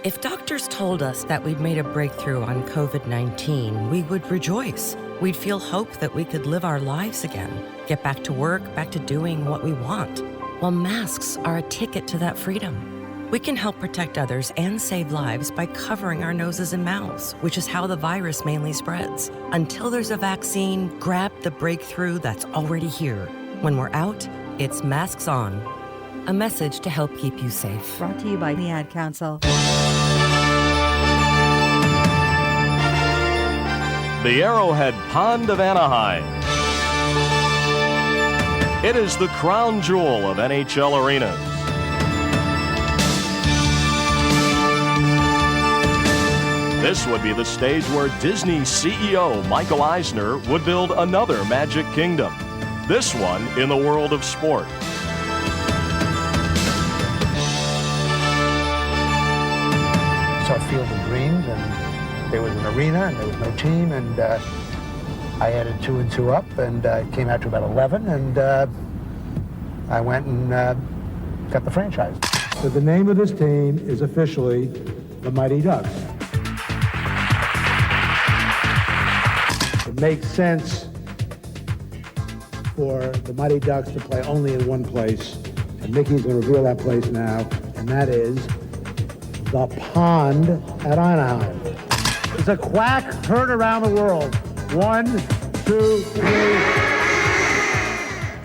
If doctors told us that we'd made a breakthrough on COVID-19, we would rejoice. We'd feel hope that we could live our lives again, get back to work, back to doing what we want. Well, masks are a ticket to that freedom. We can help protect others and save lives by covering our noses and mouths, which is how the virus mainly spreads. Until there's a vaccine, grab the breakthrough that's already here. When we're out, it's masks on. A message to help keep you safe. Brought to you by the Ad Council. The Arrowhead Pond of Anaheim. It is the crown jewel of NHL arenas. This would be the stage where Disney CEO Michael Eisner would build another Magic Kingdom. This one in the world of sport. Saw Field of Dreams, and there was an arena, and there was no team, and I added 2 and 2 up, and came out to about 11, and I went and got the franchise. So the name of this team is officially the Mighty Ducks. It makes sense for the Mighty Ducks to play only in one place, and Mickey's going to reveal that place now, and that is the pond at Anaheim. It's a quack heard around the world. 1, 2, 3.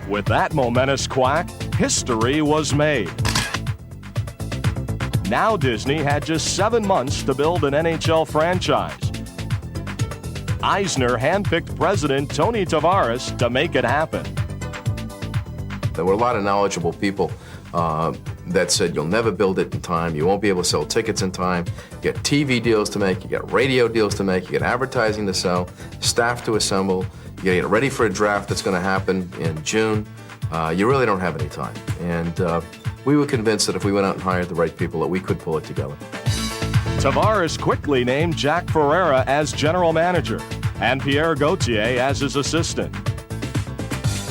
With that momentous quack, history was made. Now Disney had just 7 months to build an NHL franchise. Eisner handpicked President Tony Tavares to make it happen. There were a lot of knowledgeable people that said you'll never build it in time, you won't be able to sell tickets in time, you get TV deals to make, you get radio deals to make, you get advertising to sell, staff to assemble, you gotta get ready for a draft that's gonna happen in June. You really don't have any time. And we were convinced that if we went out and hired the right people that we could pull it together. Tavares quickly named Jack Ferreira as general manager and Pierre Gauthier as his assistant.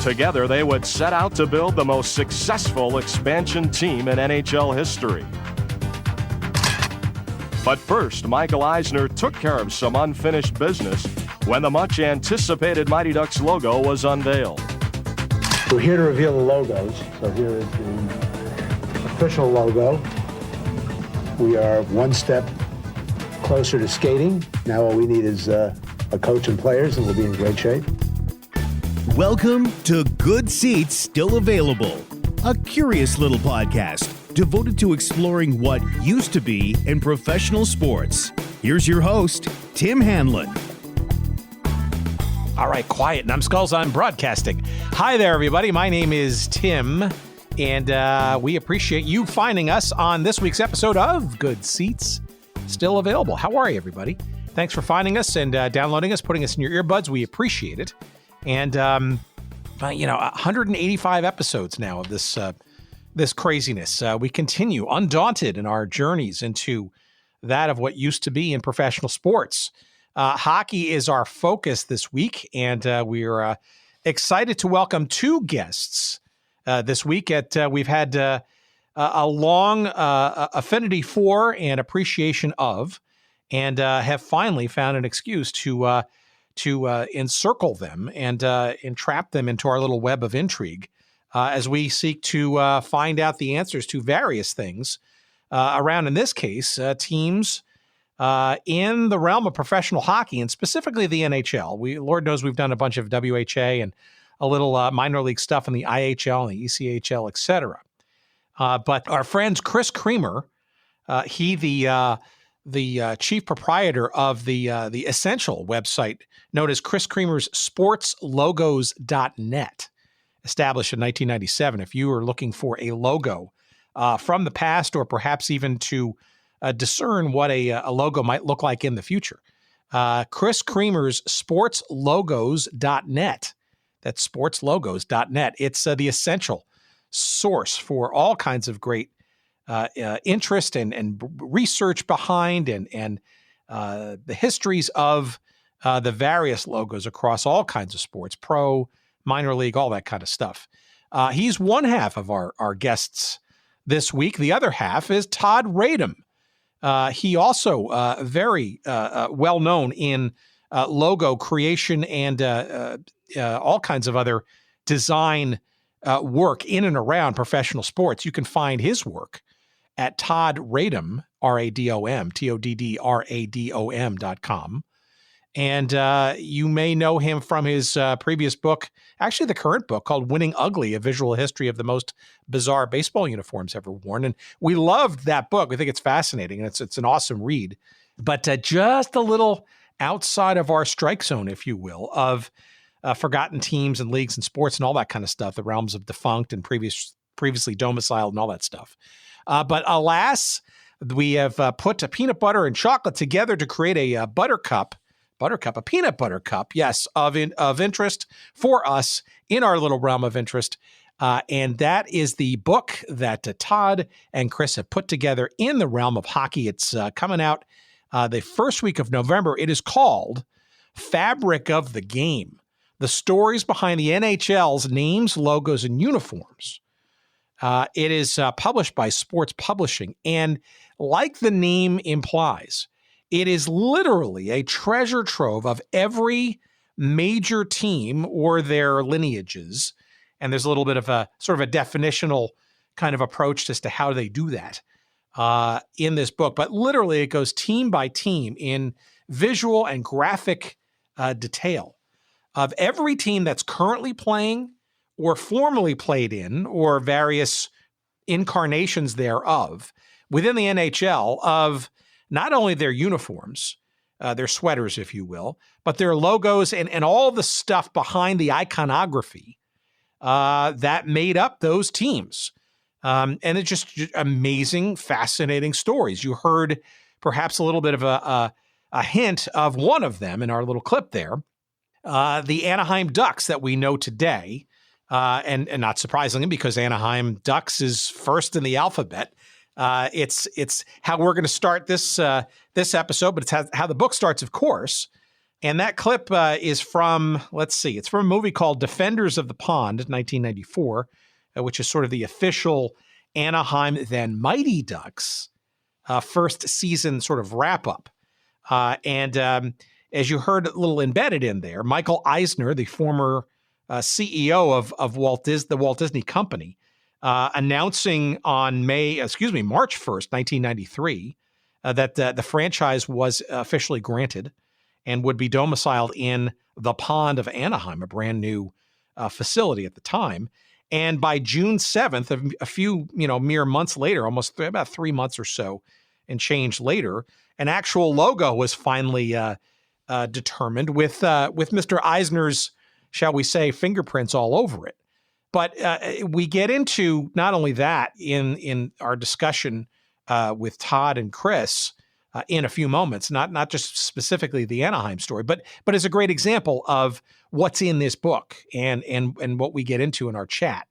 Together, they would set out to build the most successful expansion team in NHL history. But first, Michael Eisner took care of some unfinished business when the much-anticipated Mighty Ducks logo was unveiled. We're here to reveal the logos. So here is the official logo. We are one step closer to skating. Now all we need is a coach and players, and we'll be in great shape. Welcome to Good Seats Still Available, a curious little podcast devoted to exploring what used to be in professional sports. Here's your host, Tim Hanlon. All right, quiet. Numbskulls, I'm broadcasting. Hi there, everybody. My name is Tim, and we appreciate you finding us on this week's episode of Good Seats Still Available. How are you, everybody? Thanks for finding us and downloading us, putting us in your earbuds. We appreciate it. And, 185 episodes now of this craziness. We continue undaunted in our journeys into that of what used to be in professional sports. Hockey is our focus this week, and we're excited to welcome 2 guests this week. We've had a long affinity for and appreciation of, and have finally found an excuse to encircle them and entrap them into our little web of intrigue as we seek to find out the answers to various things around, in this case, teams in the realm of professional hockey, and specifically the NHL. Lord knows we've done a bunch of WHA and a little minor league stuff in the IHL and the ECHL, et cetera. But our friend Chris Creamer, he the chief proprietor of the Essential website known as Chris Creamer's sportslogos.net, established in 1997. If you are looking for a logo from the past, or perhaps even to discern what a logo might look like in the future, Chris Creamer's sportslogos.net. That's sportslogos.net. It's the essential source for all kinds of great interest and research behind and the histories of the various logos across all kinds of sports, pro, minor league, all that kind of stuff. He's one half of our guests this week. The other half is Todd Radom. He also very well known in logo creation and all kinds of other design work in and around professional sports. You can find his work at Todd Radom, R-A-D-O-M, TODDRADOM.com. And you may know him from his previous book, actually the current book called Winning Ugly, A Visual History of the Most Bizarre Baseball Uniforms Ever Worn. And we loved that book. We think it's fascinating, and it's an awesome read. But just a little outside of our strike zone, if you will, of forgotten teams and leagues and sports and all that kind of stuff, the realms of defunct and previously domiciled and all that stuff. But alas, we have put a peanut butter and chocolate together to create a a peanut butter cup, yes, of interest for us in our little realm of interest. And that is the book that Todd and Chris have put together in the realm of hockey. It's coming out the first week of November. It is called Fabric of the Game, the stories behind the NHL's names, logos, and uniforms. It is published by Sports Publishing. And like the name implies, it is literally a treasure trove of every major team or their lineages. And there's a little bit of a sort of a definitional kind of approach as to how they do that in this book. But literally it goes team by team in visual and graphic detail of every team that's currently playing or formerly played in or various incarnations thereof within the NHL, of not only their uniforms, their sweaters, if you will, but their logos and all the stuff behind the iconography that made up those teams. And it's just amazing, fascinating stories. You heard perhaps a little bit of a hint of one of them in our little clip there. The Anaheim Ducks that we know today, and not surprisingly, because Anaheim Ducks is first in the alphabet. It's how we're going to start this episode, but it's how the book starts, of course. And that clip is from, it's from a movie called Defenders of the Pond, 1994, which is sort of the official Anaheim then Mighty Ducks first season sort of wrap up. And as you heard a little embedded in there, Michael Eisner, the former CEO of the Walt Disney Company, announcing on March 1st, 1993, that the franchise was officially granted and would be domiciled in the Pond of Anaheim, a brand new facility at the time. And by June 7th, a few mere months later, almost about 3 months or so and change later, an actual logo was finally determined with Mr. Eisner's, shall we say, fingerprints all over it. But we get into not only that in our discussion with Todd and Chris in a few moments, not just specifically the Anaheim story, but as a great example of what's in this book and what we get into in our chat.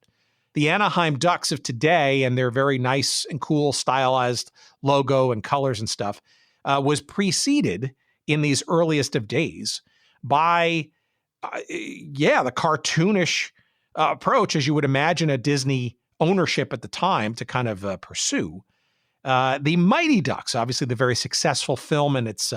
The Anaheim Ducks of today and their very nice and cool stylized logo and colors and stuff was preceded in these earliest of days by, the cartoonish approach, as you would imagine a Disney ownership at the time to kind of pursue. The Mighty Ducks, obviously the very successful film and its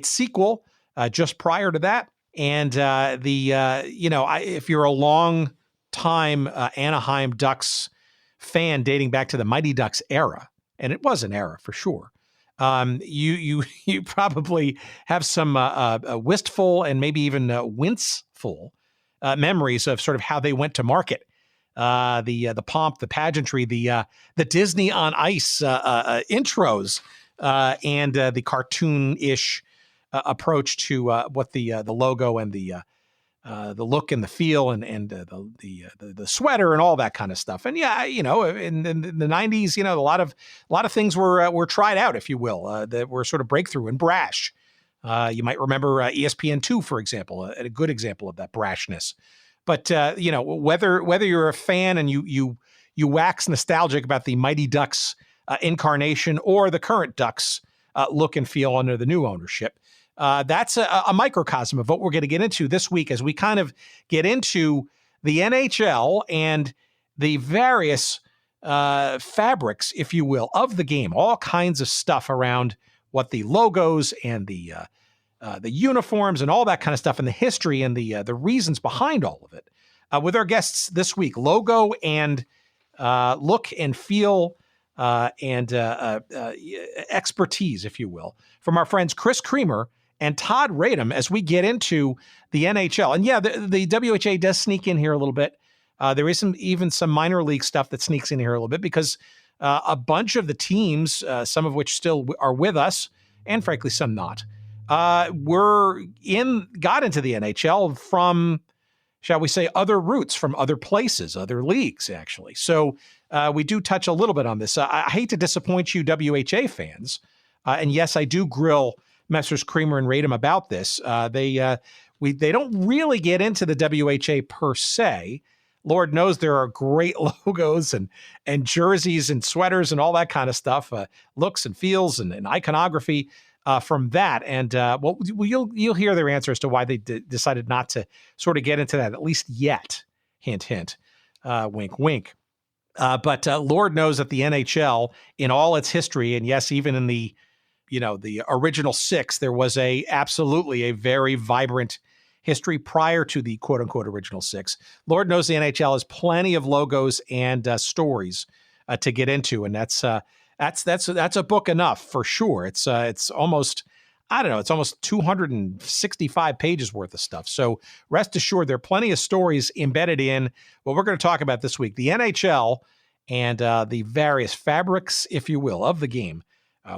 sequel just prior to that. And if you're a long time Anaheim Ducks fan dating back to the Mighty Ducks era, and it was an era for sure, you probably have some wistful and maybe even winceful memories of sort of how they went to market, the pomp, the pageantry, the Disney on Ice intros, and the cartoon-ish approach to what the logo and the look and the feel and the sweater and all that kind of stuff. And in the 90s, a lot of things were tried out, if you will, that were sort of breakthrough and brash. You might remember ESPN2, for example, a good example of that brashness. But whether you're a fan and you wax nostalgic about the Mighty Ducks incarnation or the current Ducks look and feel under the new ownership, that's a microcosm of what we're going to get into this week as we kind of get into the NHL and the various fabrics, if you will, of the game. All kinds of stuff around what the logos and the uniforms and all that kind of stuff, and the history and the reasons behind all of it. With our guests this week, logo and look and feel and expertise, if you will, from our friends Chris Creamer and Todd Radom as we get into the NHL. And yeah, the WHA does sneak in here a little bit. There is even some minor league stuff that sneaks in here a little bit because a bunch of the teams, some of which still are with us, and frankly, some not, got into the NHL from, shall we say, other routes, from other places, other leagues, actually. So we do touch a little bit on this. I hate to disappoint you WHA fans. And yes, I do grill Messrs. Creamer and Radom about this. They don't really get into the WHA per se. Lord knows there are great logos and jerseys and sweaters and all that kind of stuff, looks and feels and iconography from that. And you'll hear their answer as to why they decided not to sort of get into that, at least yet. Hint, hint, wink, wink. But Lord knows that the NHL, in all its history, and yes, even in the original six, there was absolutely a very vibrant history prior to the quote unquote original six. Lord knows the NHL has plenty of logos and stories to get into. And that's a book enough for sure. It's almost, it's almost 265 pages worth of stuff. So rest assured, there are plenty of stories embedded in what we're going to talk about this week, the NHL and the various fabrics, if you will, of the game.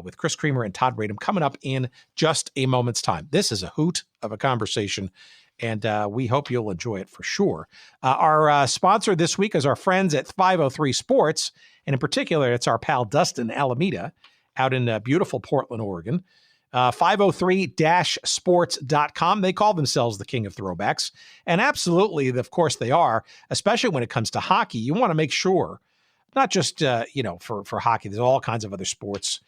With Chris Creamer and Todd Radom coming up in just a moment's time. This is a hoot of a conversation, and we hope you'll enjoy it for sure. Our sponsor this week is our friends at 503 Sports, and in particular, it's our pal Dustin Alameda out in beautiful Portland, Oregon. 503-sports.com. They call themselves the king of throwbacks, and absolutely, of course, they are, especially when it comes to hockey. You want to make sure, not just, for hockey, there's all kinds of other sports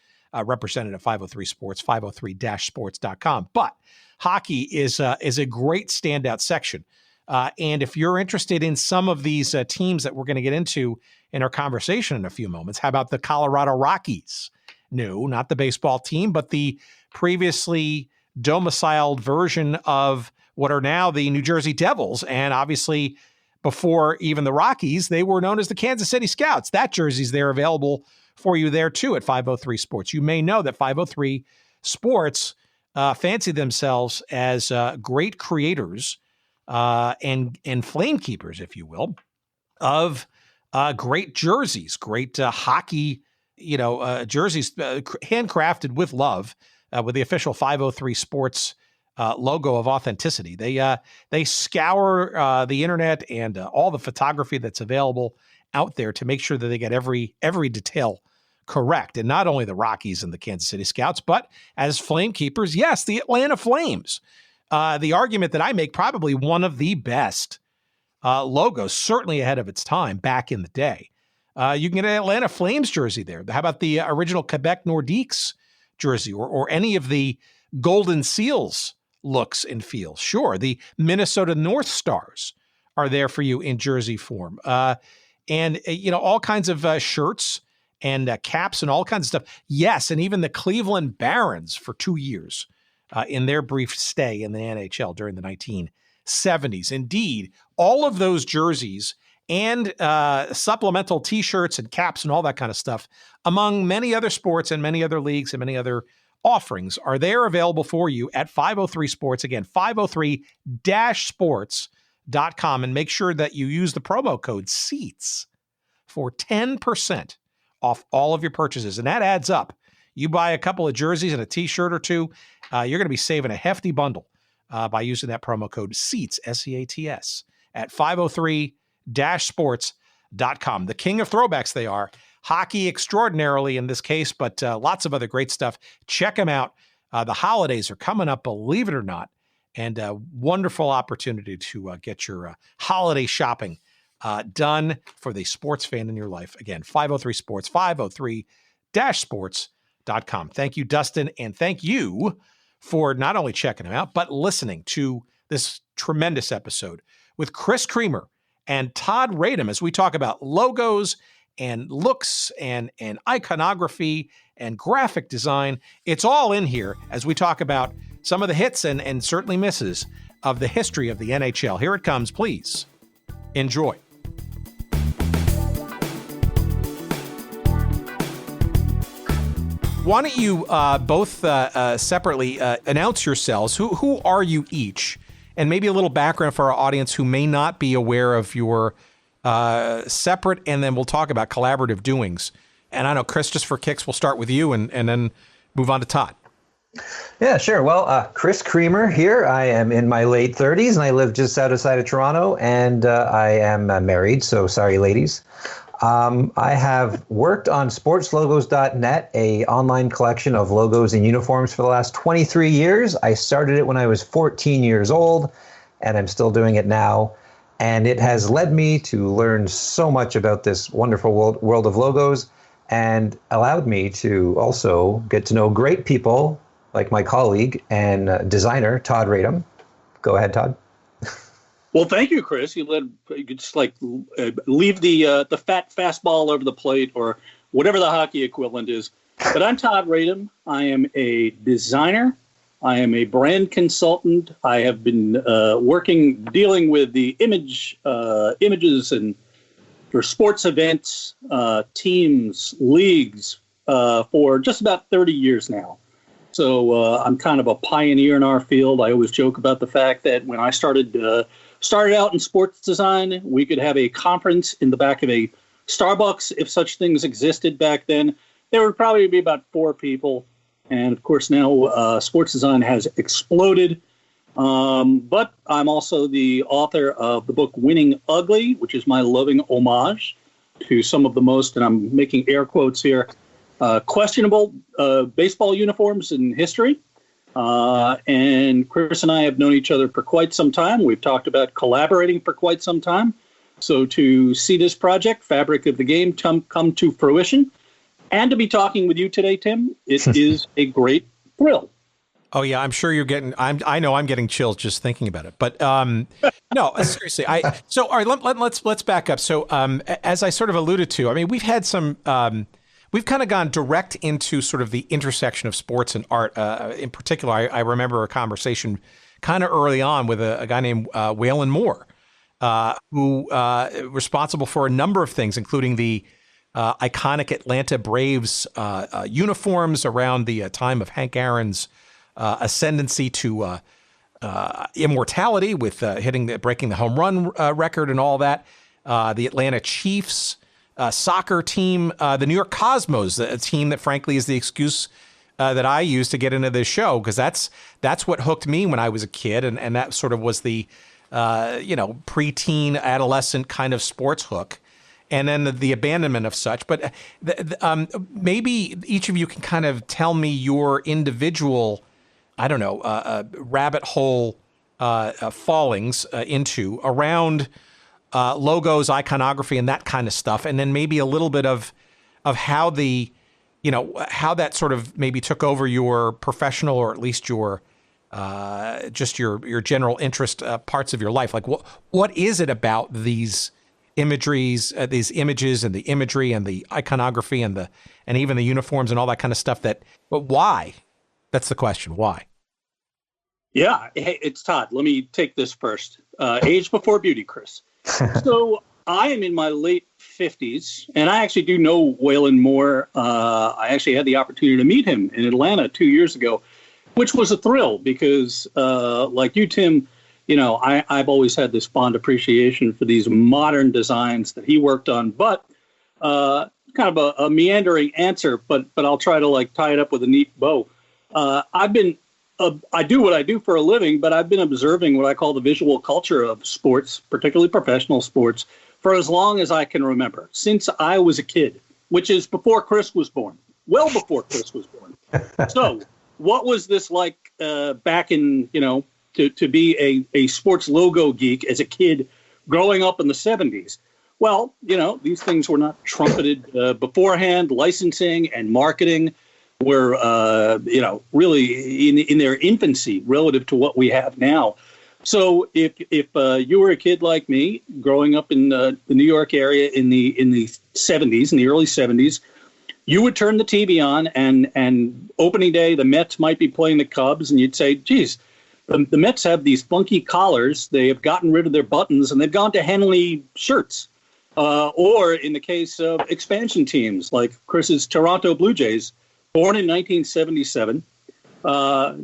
represented at 503 Sports, 503-sports.com. But hockey is a great standout section. And if you're interested in some of these teams that we're going to get into in our conversation in a few moments, how about the Colorado Rockies? No, not the baseball team, but the previously domiciled version of what are now the New Jersey Devils. And obviously, before even the Rockies, they were known as the Kansas City Scouts. That jersey's there available for you there too at 503 Sports. You may know that 503 Sports fancy themselves as great creators and flame keepers, if you will, of great jerseys, great hockey, jerseys handcrafted with love, with the official 503 Sports logo of authenticity. They scour the internet and all the photography that's available out there to make sure that they get every detail correct. And not only the Rockies and the Kansas City Scouts, but as flame keepers, yes, the Atlanta Flames. The argument that I make, probably one of the best logos, certainly ahead of its time back in the day. You can get an Atlanta Flames jersey there. How about the original Quebec Nordiques jersey or any of the Golden Seals looks and feels? Sure, the Minnesota North Stars are there for you in jersey form. And all kinds of shirts and caps and all kinds of stuff. Yes, and even the Cleveland Barons for 2 years in their brief stay in the NHL during the 1970s. Indeed, all of those jerseys and supplemental T-shirts and caps and all that kind of stuff, among many other sports and many other leagues and many other offerings, are there available for you at 503 Sports. Again, 503-sports.com, and make sure that you use the promo code SEATS for 10% off all of your purchases. And that adds up. You buy a couple of jerseys and a T-shirt or two, you're going to be saving a hefty bundle by using that promo code SEATS, S-E-A-T-S, at 503-sports.com. The king of throwbacks they are. Hockey extraordinarily in this case, but lots of other great stuff. Check them out. The holidays are coming up, believe it or not, and a wonderful opportunity to get your holiday shopping done for the sports fan in your life. Again, 503 Sports, 503-sports.com. Thank you, Dustin, and thank you for not only checking them out, but listening to this tremendous episode with Chris Creamer and Todd Radom as we talk about logos and looks and iconography and graphic design. It's all in here as we talk about some of the hits and certainly misses of the history of the NHL. Here it comes. Please enjoy. Why don't you both separately announce yourselves? Who are you each? And maybe a little background for our audience who may not be aware of your separate, and then we'll talk about collaborative doings. And I know, Chris, just for kicks, we'll start with you and then move on to Todd. Yeah, sure. Well, Chris Creamer here. I am in my late 30s, and I live just outside of Toronto, and I am married, so sorry, ladies. I have worked on sportslogos.net, a online collection of logos and uniforms for the last 23 years. I started it when I was 14 years old, and I'm still doing it now. And it has led me to learn so much about this wonderful world of logos, and allowed me to also get to know great people like my colleague and designer, Todd Radom. Go ahead, Todd. Well, thank you, Chris. You could just leave the fat fastball over the plate, or whatever the hockey equivalent is. But I'm Todd Radom. I am a designer. I am a brand consultant. I have been dealing with the images and for sports events, teams, leagues for just about 30 years now. So I'm kind of a pioneer in our field. I always joke about the fact that when I started out in sports design, we could have a conference in the back of a Starbucks, if such things existed back then. There would probably be about 4 people. And of course, now sports design has exploded. But I'm also the author of the book Winning Ugly, which is my loving homage to some of the most, and I'm making air quotes here, questionable baseball uniforms in history. And Chris and I have known each other for quite some time. We've talked about collaborating for quite some time. So to see this project, Fabric of the Game, come to fruition, and to be talking with you today, Tim, it is a great thrill. Oh yeah, I'm sure you're getting. I know I'm getting chills just thinking about it. But no, seriously. So all right, let's back up. So as I sort of alluded to, I mean, we've had some. We've kind of gone direct into sort of the intersection of sports and art. In particular, I remember a conversation kind of early on with a guy named Waylon Moore, who responsible for a number of things, including the iconic Atlanta Braves uniforms around the time of Hank Aaron's ascendancy to immortality with breaking the home run record and all that. The Atlanta Chiefs soccer team, the New York Cosmos, a team that frankly is the excuse that I use to get into this show, because that's what hooked me when I was a kid, and that sort of was the preteen, adolescent kind of sports hook. And then the abandonment of such. But maybe each of you can kind of tell me your individual, I don't know, rabbit hole fallings into around logos, iconography, and that kind of stuff. And then maybe a little bit of how how that sort of maybe took over your professional, or at least your just your general interest parts of your life. Like what is it about these images and the imagery and the iconography and even the uniforms and all that kind of stuff but why? That's the question. Why? Yeah. Hey, it's Todd. Let me take this first. Age before beauty, Chris. So I am in my late 50s, and I actually do know Waylon Moore. I actually had the opportunity to meet him in Atlanta 2 years ago, which was a thrill because like you, Tim, I've always had this fond appreciation for these modern designs that he worked on, but kind of a meandering answer, but I'll try to tie it up with a neat bow. I do what I do for a living, but I've been observing what I call the visual culture of sports, particularly professional sports, for as long as I can remember, since I was a kid, which is before Chris was born, well before Chris was born. So what was this like back in, to be a sports logo geek as a kid growing up in the 70s? Well, these things were not trumpeted beforehand. Licensing and marketing were, really in their infancy relative to what we have now. So if you were a kid like me, growing up in the New York area in the 70s, in the early 70s, you would turn the TV on, and opening day, the Mets might be playing the Cubs, and you'd say, geez, the Mets have these funky collars. They have gotten rid of their buttons, and they've gone to Henley shirts. Or in the case of expansion teams like Chris's Toronto Blue Jays, born in 1977,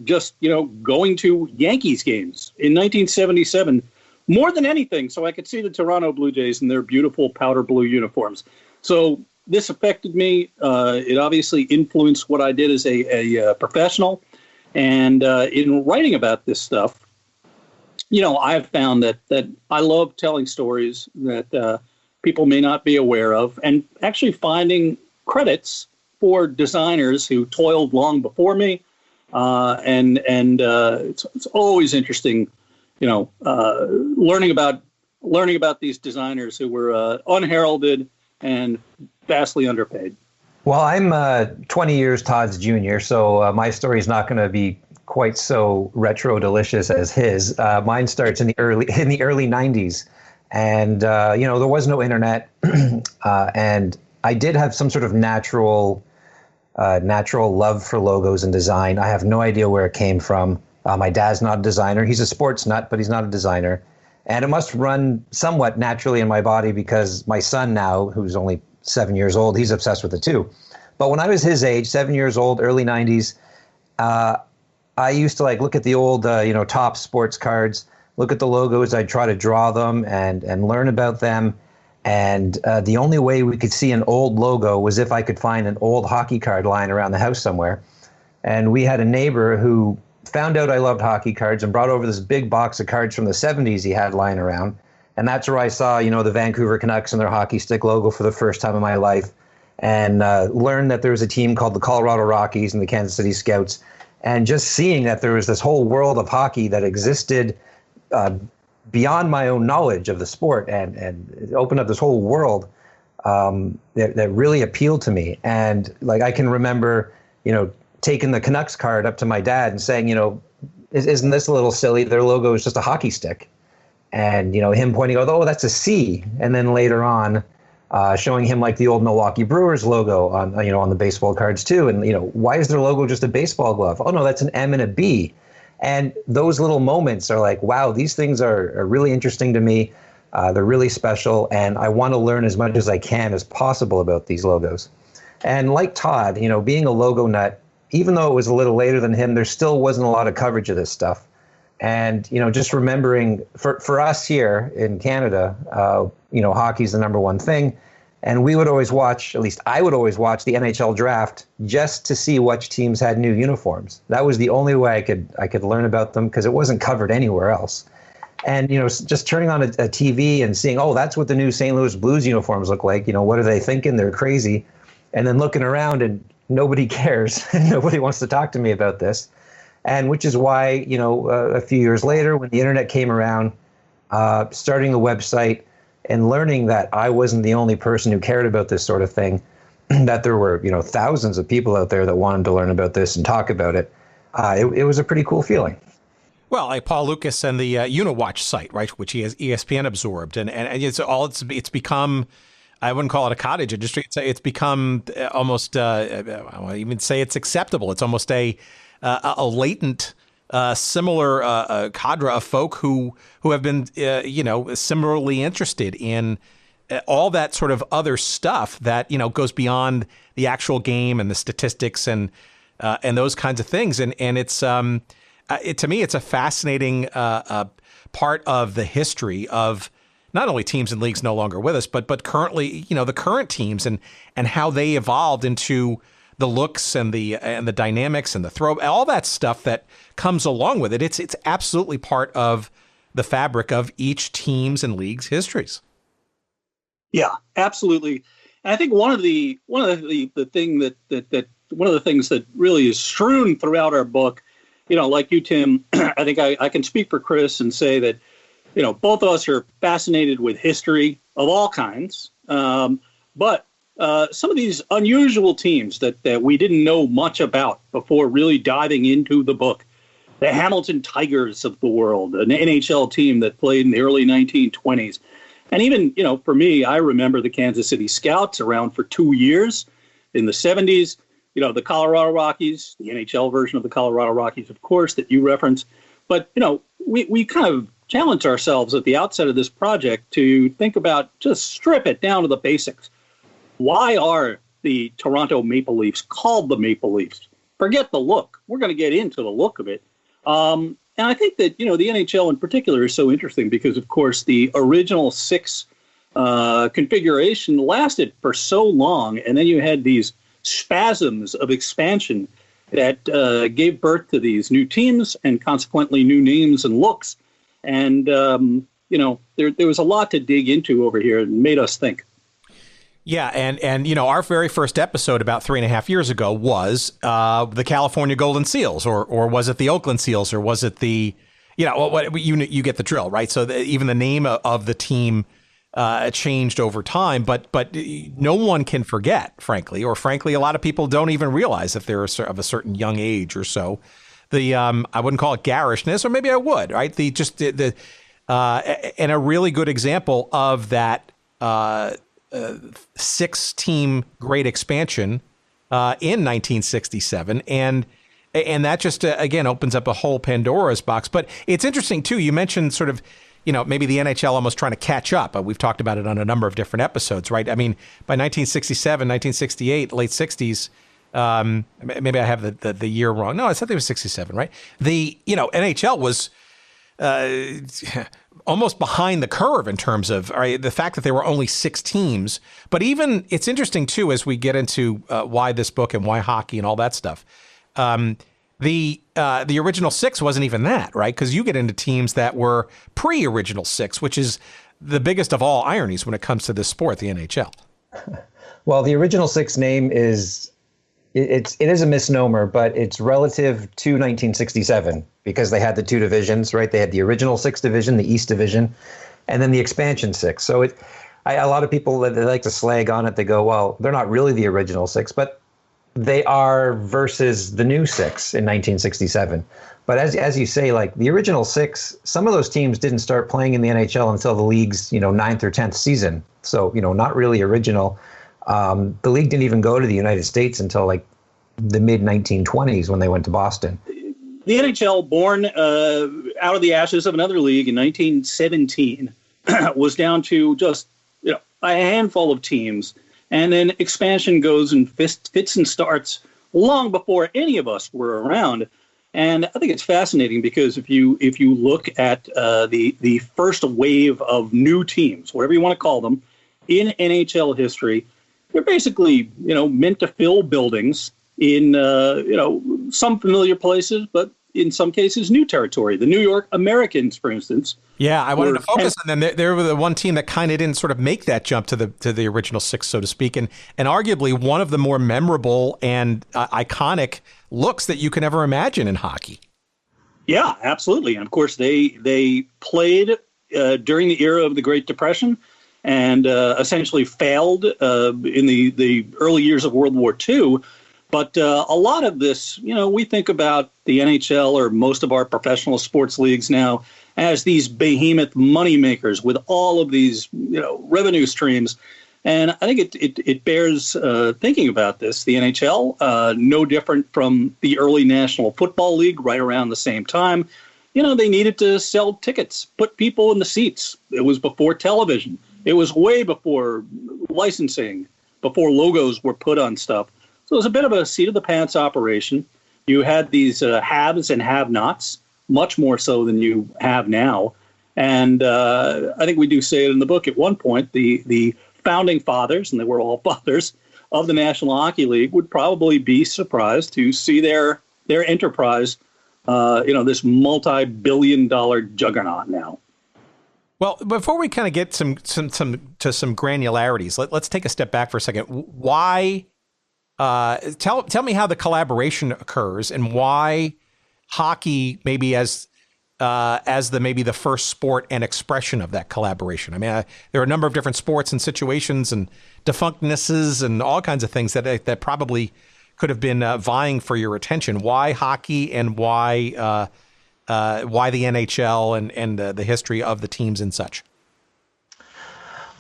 just, going to Yankees games in 1977 more than anything. So I could see the Toronto Blue Jays in their beautiful powder blue uniforms. So this affected me. It obviously influenced what I did as a professional. And in writing about this stuff, I have found that I love telling stories that people may not be aware of, and actually finding credits for designers who toiled long before me. It's always interesting, learning about these designers who were unheralded and vastly underpaid. Well, I'm 20 years Todd's junior, so my story is not going to be quite so retro delicious as his. Mine starts in the early 90s, and there was no internet, and I did have some sort of natural love for logos and design. I have no idea where it came from. My dad's not a designer. He's a sports nut, but he's not a designer. And it must run somewhat naturally in my body because my son now, who's only 7 years old, he's obsessed with it too. But when I was his age, 7 years old, early 90s, I used to look at the old, top sports cards, look at the logos. I'd try to draw them and learn about them. And the only way we could see an old logo was if I could find an old hockey card lying around the house somewhere. And we had a neighbor who found out I loved hockey cards and brought over this big box of cards from the 70s he had lying around. And that's where I saw, the Vancouver Canucks and their hockey stick logo for the first time in my life, and learned that there was a team called the Colorado Rockies and the Kansas City Scouts. And just seeing that there was this whole world of hockey that existed beyond my own knowledge of the sport, and it opened up this whole world that really appealed to me. And I can remember, taking the Canucks card up to my dad and saying, isn't this a little silly? Their logo is just a hockey stick. And, him pointing out, oh, that's a C. And then later on, showing him the old Milwaukee Brewers logo on the baseball cards too. And, why is their logo just a baseball glove? Oh, no, that's an M and a B. And those little moments are wow, these things are really interesting to me. They're really special. And I want to learn as much as I can as possible about these logos. And like Todd, being a logo nut, even though it was a little later than him, there still wasn't a lot of coverage of this stuff. And, just remembering for us here in Canada, hockey's the number one thing. And we would always watch, at least I would always watch the NHL draft just to see which teams had new uniforms. That was the only way I could learn about them because it wasn't covered anywhere else. And, just turning on a TV and seeing, oh, that's what the new St. Louis Blues uniforms look like. What are they thinking? They're crazy. And then looking around and nobody cares. Nobody wants to talk to me about this. And which is why, a few years later, when the internet came around, starting the website and learning that I wasn't the only person who cared about this sort of thing, that there were, thousands of people out there that wanted to learn about this and talk about it. It was a pretty cool feeling. Well, like Paul Lucas and the Uniwatch site, right, which he has ESPN absorbed, and it's become, I wouldn't call it a cottage industry. It's become almost, I won't even say it's acceptable. It's almost a latent, similar cadre of folk who have been, similarly interested in all that sort of other stuff that goes beyond the actual game and the statistics and those kinds of things. And it's to me, it's a fascinating part of the history of not only teams and leagues no longer with us, but currently, the current teams and how they evolved into the looks and the dynamics and the throw, all that stuff that comes along with it. It's absolutely part of the fabric of each team's and league's histories. Yeah, absolutely. And I think one of the things that really is strewn throughout our book, like you, Tim, I think I can speak for Chris and say that, both of us are fascinated with history of all kinds. But some of these unusual teams that we didn't know much about before really diving into the book. the Hamilton Tigers of the world, an NHL team that played in the early 1920s. And even, for me, I remember the Kansas City Scouts around for 2 years in the 70s. The Colorado Rockies, the NHL version of the Colorado Rockies, of course, that you reference. But, we kind of challenged ourselves at the outset of this project to think about, just strip it down to the basics. Why are the Toronto Maple Leafs called the Maple Leafs? Forget the look. We're going to get into the look of it. And I think that, the NHL in particular is so interesting because, of course, the original 6 configuration lasted for so long. And then you had these spasms of expansion that gave birth to these new teams and consequently new names and looks. And, there was a lot to dig into over here and made us think. Yeah, and our very first episode about 3.5 years ago was the California Golden Seals, or was it the Oakland Seals, or was it the, you get the drill, right? So even the name of the team changed over time, but no one can forget, frankly, a lot of people don't even realize if they're of a certain young age or so. The I wouldn't call it garishness, or maybe I would, right? And a really good example of that 6-team great expansion in 1967, and that just again opens up a whole Pandora's box. But it's interesting too. You mentioned sort of, maybe the NHL almost trying to catch up. We've talked about it on a number of different episodes, right? I mean, by 1967, 1968, late 60s. Maybe I have the year wrong. No, I said it was 67, right? The NHL was almost behind the curve in terms of the fact that there were only 6 teams. But even it's interesting too, as we get into why this book and why hockey and all that stuff. The original 6 wasn't even that, right? Because you get into teams that were pre-original 6, which is the biggest of all ironies when it comes to this sport, the NHL. Well, the original 6 name is. It is a misnomer, but it's relative to 1967 because they had the 2 divisions, right? They had the original 6 division, the East Division, and then the expansion 6. So a lot of people, they like to slag on it. They go, well, they're not really the original 6, but they are versus the new 6 in 1967. But as you say, like the original 6, some of those teams didn't start playing in the NHL until the league's 9th or 10th season. So not really original. The league didn't even go to the United States until like the mid 1920s when they went to Boston. The NHL, born out of the ashes of another league in 1917, was down to just a handful of teams, and then expansion goes and fits and starts long before any of us were around. And I think it's fascinating because if you look at the first wave of new teams, whatever you want to call them, in NHL history. They're basically, meant to fill buildings in, some familiar places, but in some cases, new territory. The New York Americans, for instance. Yeah, I wanted to focus on them. They were the one team that kind of didn't sort of make that jump to the original 6, so to speak, and arguably one of the more memorable and iconic looks that you can ever imagine in hockey. Yeah, absolutely. And of course, they played during the era of the Great Depression. And essentially failed in the early years of World War II. But a lot of this, we think about the NHL or most of our professional sports leagues now as these behemoth moneymakers with all of these, revenue streams. And I think it bears thinking about this. The NHL, no different from the early National Football League right around the same time. They needed to sell tickets, put people in the seats. It was before television. It was way before licensing, before logos were put on stuff. So it was a bit of a seat-of-the-pants operation. You had these haves and have-nots, much more so than you have now. And I think we do say it in the book at one point, the founding fathers, and they were all fathers, of the National Hockey League would probably be surprised to see their enterprise, this multi-billion-dollar juggernaut now. Well, before we kind of get some granularities, let's take a step back for a second. Why? Tell me how the collaboration occurs and why hockey maybe as the first sport and expression of that collaboration. I mean, there are a number of different sports and situations and defunctnesses and all kinds of things that probably could have been vying for your attention. Why hockey and why why the NHL and the history of the teams and such?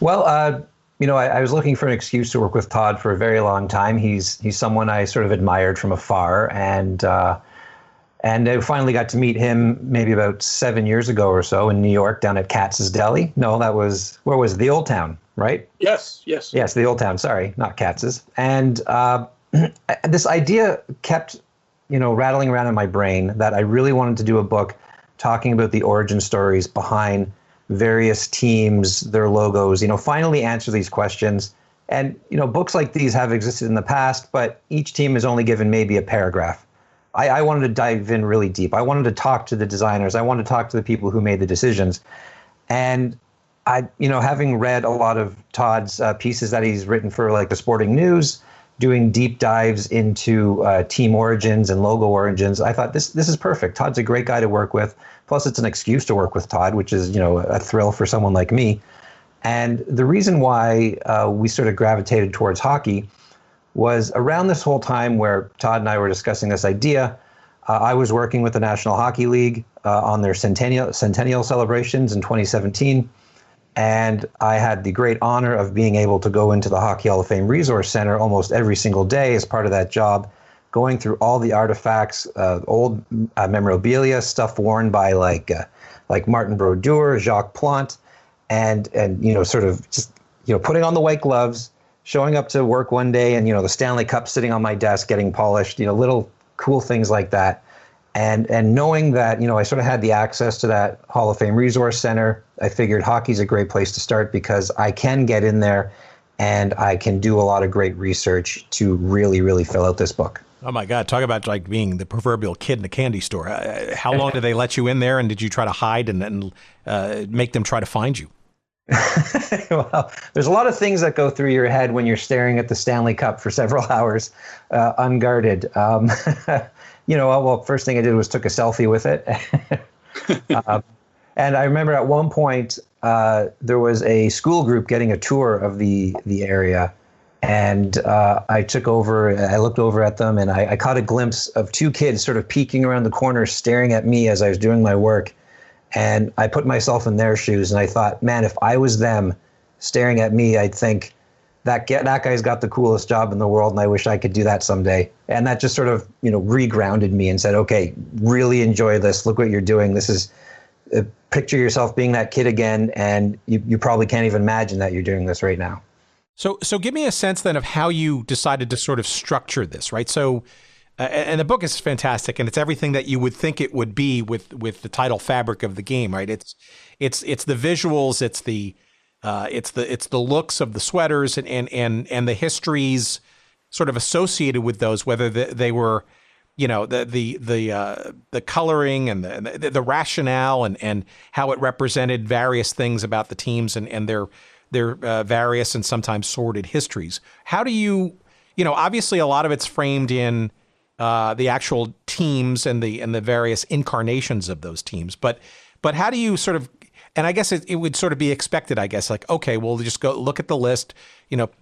Well, I was looking for an excuse to work with Todd for a very long time. He's someone I sort of admired from afar, and I finally got to meet him maybe about 7 years ago or so in New York, down at Katz's Deli. No, where was it? The Old Town, right? Yes. Yes, the Old Town. Sorry, not Katz's. And this idea kept, rattling around in my brain that I really wanted to do a book talking about the origin stories behind various teams, their logos, finally answer these questions. And, books like these have existed in the past, but each team is only given maybe a paragraph. I wanted to dive in really deep. I wanted to talk to the designers. I wanted to talk to the people who made the decisions. And having read a lot of Todd's pieces that he's written for like the Sporting News, doing deep dives into team origins and logo origins, I thought this is perfect. Todd's a great guy to work with. Plus, it's an excuse to work with Todd, which is, a thrill for someone like me. And the reason why we sort of gravitated towards hockey was around this whole time where Todd and I were discussing this idea. I was working with the National Hockey League on their centennial celebrations in 2017. And I had the great honor of being able to go into the Hockey Hall of Fame Resource Center almost every single day as part of that job, going through all the artifacts, old memorabilia, stuff worn by like Martin Brodeur, Jacques Plante, and sort of just putting on the white gloves, showing up to work one day, and the Stanley Cup sitting on my desk getting polished, little cool things like that. And knowing that, I sort of had the access to that Hall of Fame Resource Center, I figured hockey's a great place to start because I can get in there and I can do a lot of great research to really, really fill out this book. Oh my God, talk about like being the proverbial kid in a candy store. How long did they let you in there, and did you try to hide and make them try to find you? Well, there's a lot of things that go through your head when you're staring at the Stanley Cup for several hours unguarded. First thing I did was took a selfie with it. And I remember at one point there was a school group getting a tour of the area. And I looked over at them, and I caught a glimpse of two kids sort of peeking around the corner, staring at me as I was doing my work. And I put myself in their shoes, and I thought, man, if I was them staring at me, I'd think that guy's got the coolest job in the world, and I wish I could do that someday. And that just sort of, re-grounded me and said, okay, really enjoy this. Look what you're doing. This is picture yourself being that kid again, and you probably can't even imagine that you're doing this right now. So give me a sense then of how you decided to sort of structure this, right? So, and the book is fantastic, and it's everything that you would think it would be with the title fabric of the game, right? It's the visuals, it's the looks of the sweaters and the histories sort of associated with those, whether they were, the coloring and the rationale and how it represented various things about the teams and their various and sometimes sordid histories. How do you, obviously a lot of it's framed in the actual teams and the various incarnations of those teams, but how do you sort of, and I guess it would sort of be expected, I guess, like, okay, we'll just go look at the list,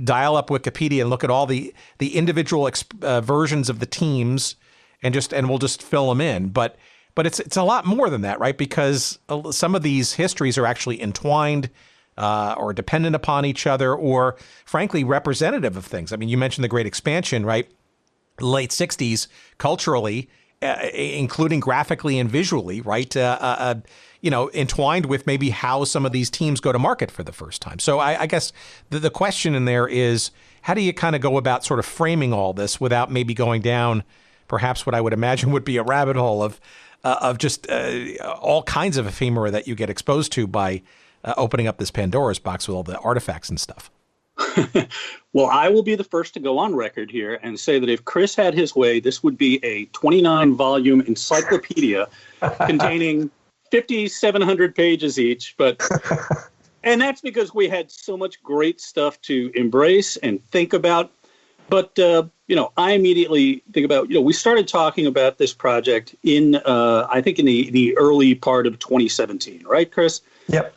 dial up Wikipedia and look at all the individual versions of the teams and we'll just fill them in. But it's a lot more than that, right? Because some of these histories are actually entwined or dependent upon each other, or frankly representative of things. I mean, you mentioned the Great Expansion, right? Late 60s, culturally, including graphically and visually, right? Entwined with maybe how some of these teams go to market for the first time. So I guess the question in there is, how do you kind of go about sort of framing all this without maybe going down perhaps what I would imagine would be a rabbit hole of just all kinds of ephemera that you get exposed to by opening up this Pandora's box with all the artifacts and stuff? Well, I will be the first to go on record here and say that if Chris had his way, this would be a 29-volume encyclopedia containing 5,700 pages each. And that's because we had so much great stuff to embrace and think about. But, I immediately think about, we started talking about this project in the early part of 2017, right, Chris? Yep.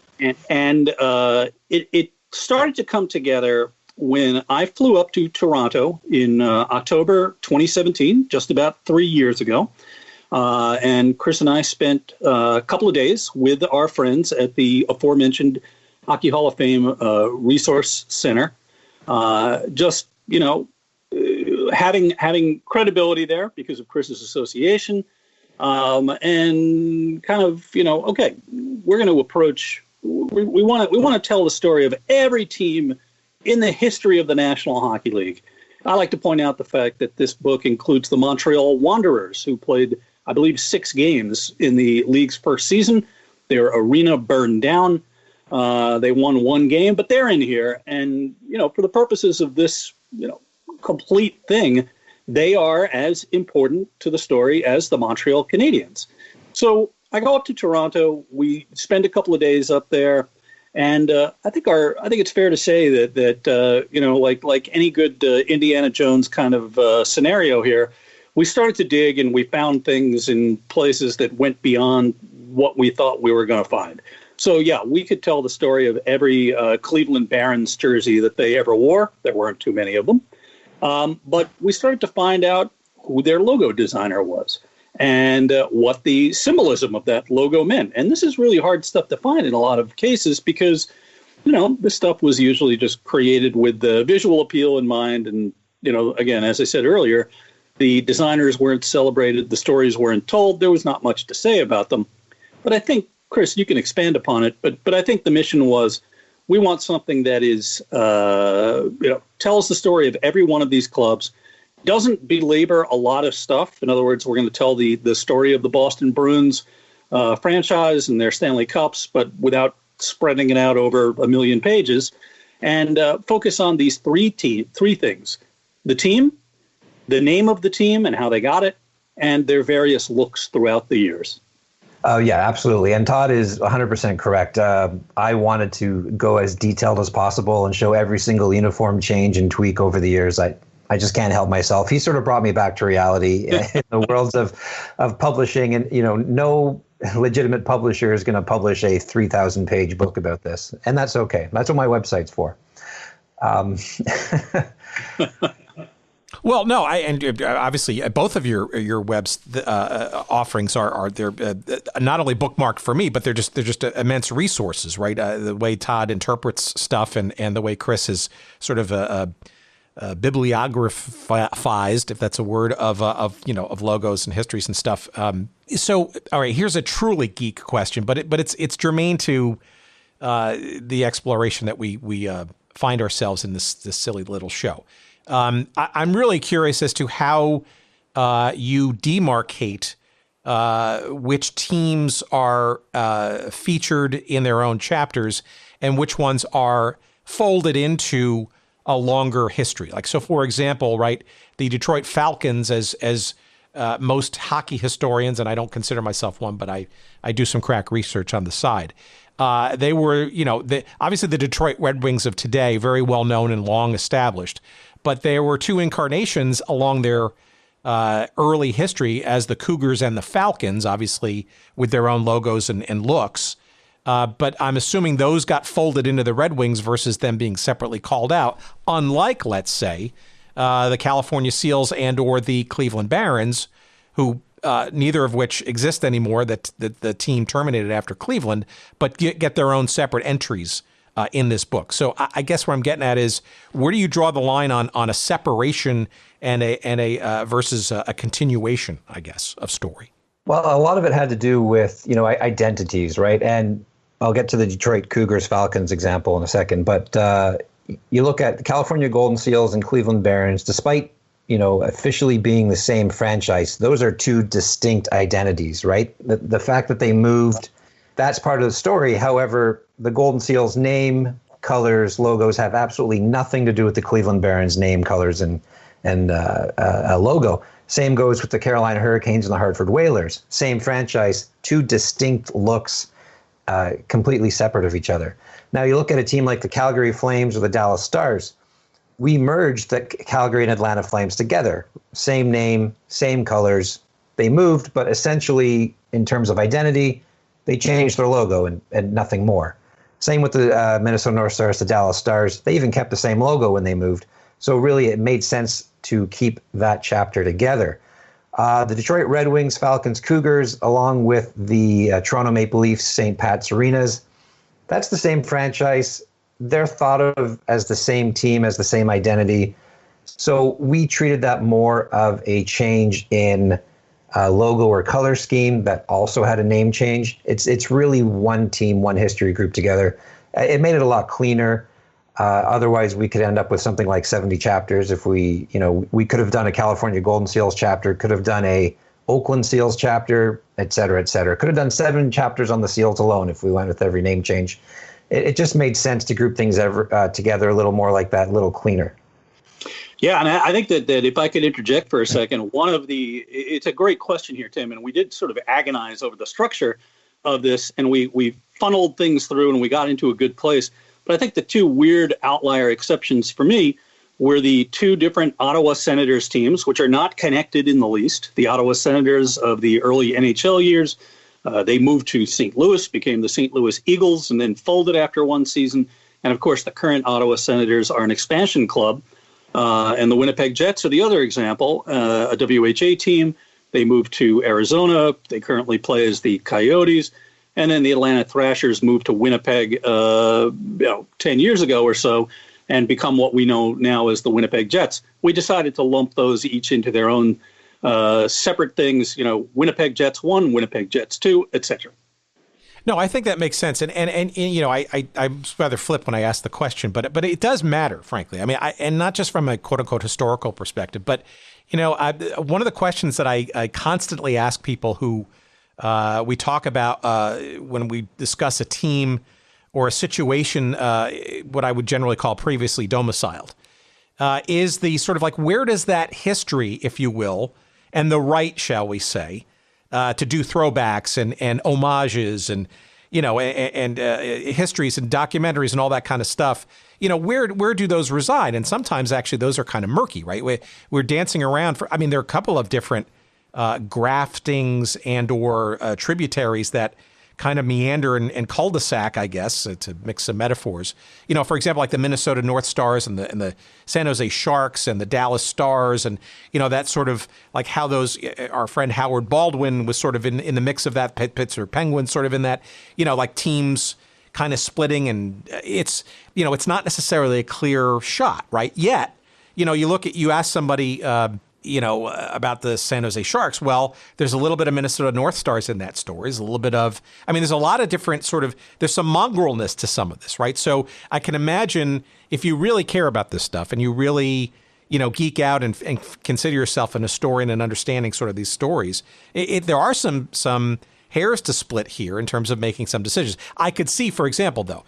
And it started to come together when I flew up to Toronto in October 2017, just about 3 years ago. And Chris and I spent a couple of days with our friends at the aforementioned Hockey Hall of Fame Resource Center. Just, having credibility there because of Chris's association, and kind of, okay, we're going to approach. We want to tell the story of every team in the history of the National Hockey League. I like to point out the fact that this book includes the Montreal Wanderers, who played, I believe, 6 games in the league's first season. Their arena burned down. They won 1 game, but they're in here. And, for the purposes of this, complete thing, they are as important to the story as the Montreal Canadiens. So I go up to Toronto. We spend a couple of days up there. And I think it's fair to say that like any good Indiana Jones kind of scenario here, we started to dig and we found things in places that went beyond what we thought we were going to find. So yeah, we could tell the story of every Cleveland Barons jersey that they ever wore. There weren't too many of them, but we started to find out who their logo designer was and what the symbolism of that logo meant. And this is really hard stuff to find in a lot of cases because, this stuff was usually just created with the visual appeal in mind. And, again, as I said earlier, the designers weren't celebrated. The stories weren't told. There was not much to say about them. But I think, Chris, you can expand upon it. But I think the mission was we want something that is, tells the story of every one of these clubs, doesn't belabor a lot of stuff. In other words, we're going to tell the story of the Boston Bruins franchise and their Stanley Cups, but without spreading it out over 1 million pages, and focus on these three things: the team, the name of the team and how they got it, and their various looks throughout the years. Oh, yeah, absolutely. And Todd is 100% correct. I wanted to go as detailed as possible and show every single uniform change and tweak over the years. I just can't help myself. He sort of brought me back to reality in the worlds of publishing. And, no legitimate publisher is going to publish a 3,000-page book about this. And that's okay. That's what my website's for. Well, no, and obviously both of your web's offerings are they're not only bookmarked for me, but they're just immense resources, right? The way Todd interprets stuff and the way Chris is sort of bibliographized, if that's a word, of logos and histories and stuff. So, all right, here's a truly geek question, but it's germane to the exploration that we find ourselves in this silly little show. I'm really curious as to how you demarcate which teams are featured in their own chapters and which ones are folded into a longer history. Like, so for example, right, the Detroit Falcons, as most hockey historians, and I don't consider myself one, but I do some crack research on the side. They were, obviously the Detroit Red Wings of today, very well known and long established, but there were 2 incarnations along their early history as the Cougars and the Falcons, obviously with their own logos and looks. But I'm assuming those got folded into the Red Wings versus them being separately called out, unlike, let's say, the California Seals and or the Cleveland Barons, who neither of which exist anymore, that the team terminated after Cleveland, but get their own separate entries in this book. So I guess what I'm getting at is, where do you draw the line on a separation and a versus a continuation, I guess, of story? Well, a lot of it had to do with, identities, right? And I'll get to the Detroit Cougars Falcons example in a second, but you look at the California Golden Seals and Cleveland Barons, despite, officially being the same franchise, those are 2 distinct identities, right? The fact that they moved, that's part of the story. However, the Golden Seals name, colors, logos have absolutely nothing to do with the Cleveland Barons name, colors, and a logo. Same goes with the Carolina Hurricanes and the Hartford Whalers. Same franchise, 2 distinct looks, completely separate of each other. Now you look at a team like the Calgary Flames or the Dallas Stars. We merged the Calgary and Atlanta Flames together. Same name, same colors. They moved, but essentially in terms of identity, they changed their logo and nothing more. Same with the Minnesota North Stars, the Dallas Stars. They even kept the same logo when they moved. So really it made sense to keep that chapter together. The Detroit Red Wings, Falcons, Cougars, along with the Toronto Maple Leafs, St. Pat's Arenas. That's the same franchise. They're thought of as the same team, as the same identity. So we treated that more of a change in logo or color scheme that also had a name change. It's really one team, one history group together. It made it a lot cleaner. Otherwise, we could end up with something like 70 chapters. If we could have done a California Golden Seals chapter, could have done a Oakland Seals chapter, et cetera, et cetera. Could have done 7 chapters on the Seals alone if we went with every name change. It just made sense to group things together a little more like that, a little cleaner. Yeah, and I think that if I could interject for a second, it's a great question here, Tim, and we did sort of agonize over the structure of this, and we funneled things through and we got into a good place. But I think the 2 weird outlier exceptions for me were the 2 different Ottawa Senators teams, which are not connected in the least. The Ottawa Senators of the early NHL years, they moved to St. Louis, became the St. Louis Eagles, and then folded after one season. And of course, the current Ottawa Senators are an expansion club. And the Winnipeg Jets are the other example, a WHA team. They moved to Arizona. They currently play as the Coyotes. And then the Atlanta Thrashers moved to Winnipeg 10 years ago or so and become what we know now as the Winnipeg Jets. We decided to lump those each into their own separate things, Winnipeg Jets 1, Winnipeg Jets 2, etc. No, I think that makes sense. And I'm rather flip when I ask the question, but it does matter, frankly. I mean, and not just from a quote unquote historical perspective, but, one of the questions that I constantly ask people who we talk about when we discuss a team or a situation, what I would generally call previously domiciled, is the sort of like, where does that history, if you will, and the right, shall we say, to do throwbacks and homages and histories and documentaries and all that kind of stuff. Where do those reside? And sometimes actually those are kind of murky, right? We're dancing around there are a couple of different graftings and or tributaries that kind of meander and cul-de-sac, I guess, to mix some metaphors. For example, like the Minnesota North Stars and the San Jose Sharks and the Dallas Stars, and that sort of like how those, our friend Howard Baldwin was sort of in the mix of that, Pittsburgh Penguins sort of in that, like teams kind of splitting, and it's not necessarily a clear shot, right? Yet, you ask somebody, about the San Jose Sharks. Well, there's a little bit of Minnesota North Stars in that story. There's a little bit of, there's a lot of different there's some mongrelness to some of this, right? So I can imagine if you really care about this stuff and you really, geek out and consider yourself an historian and understanding sort of these stories, there are some hairs to split here in terms of making some decisions. I could see, for example, though,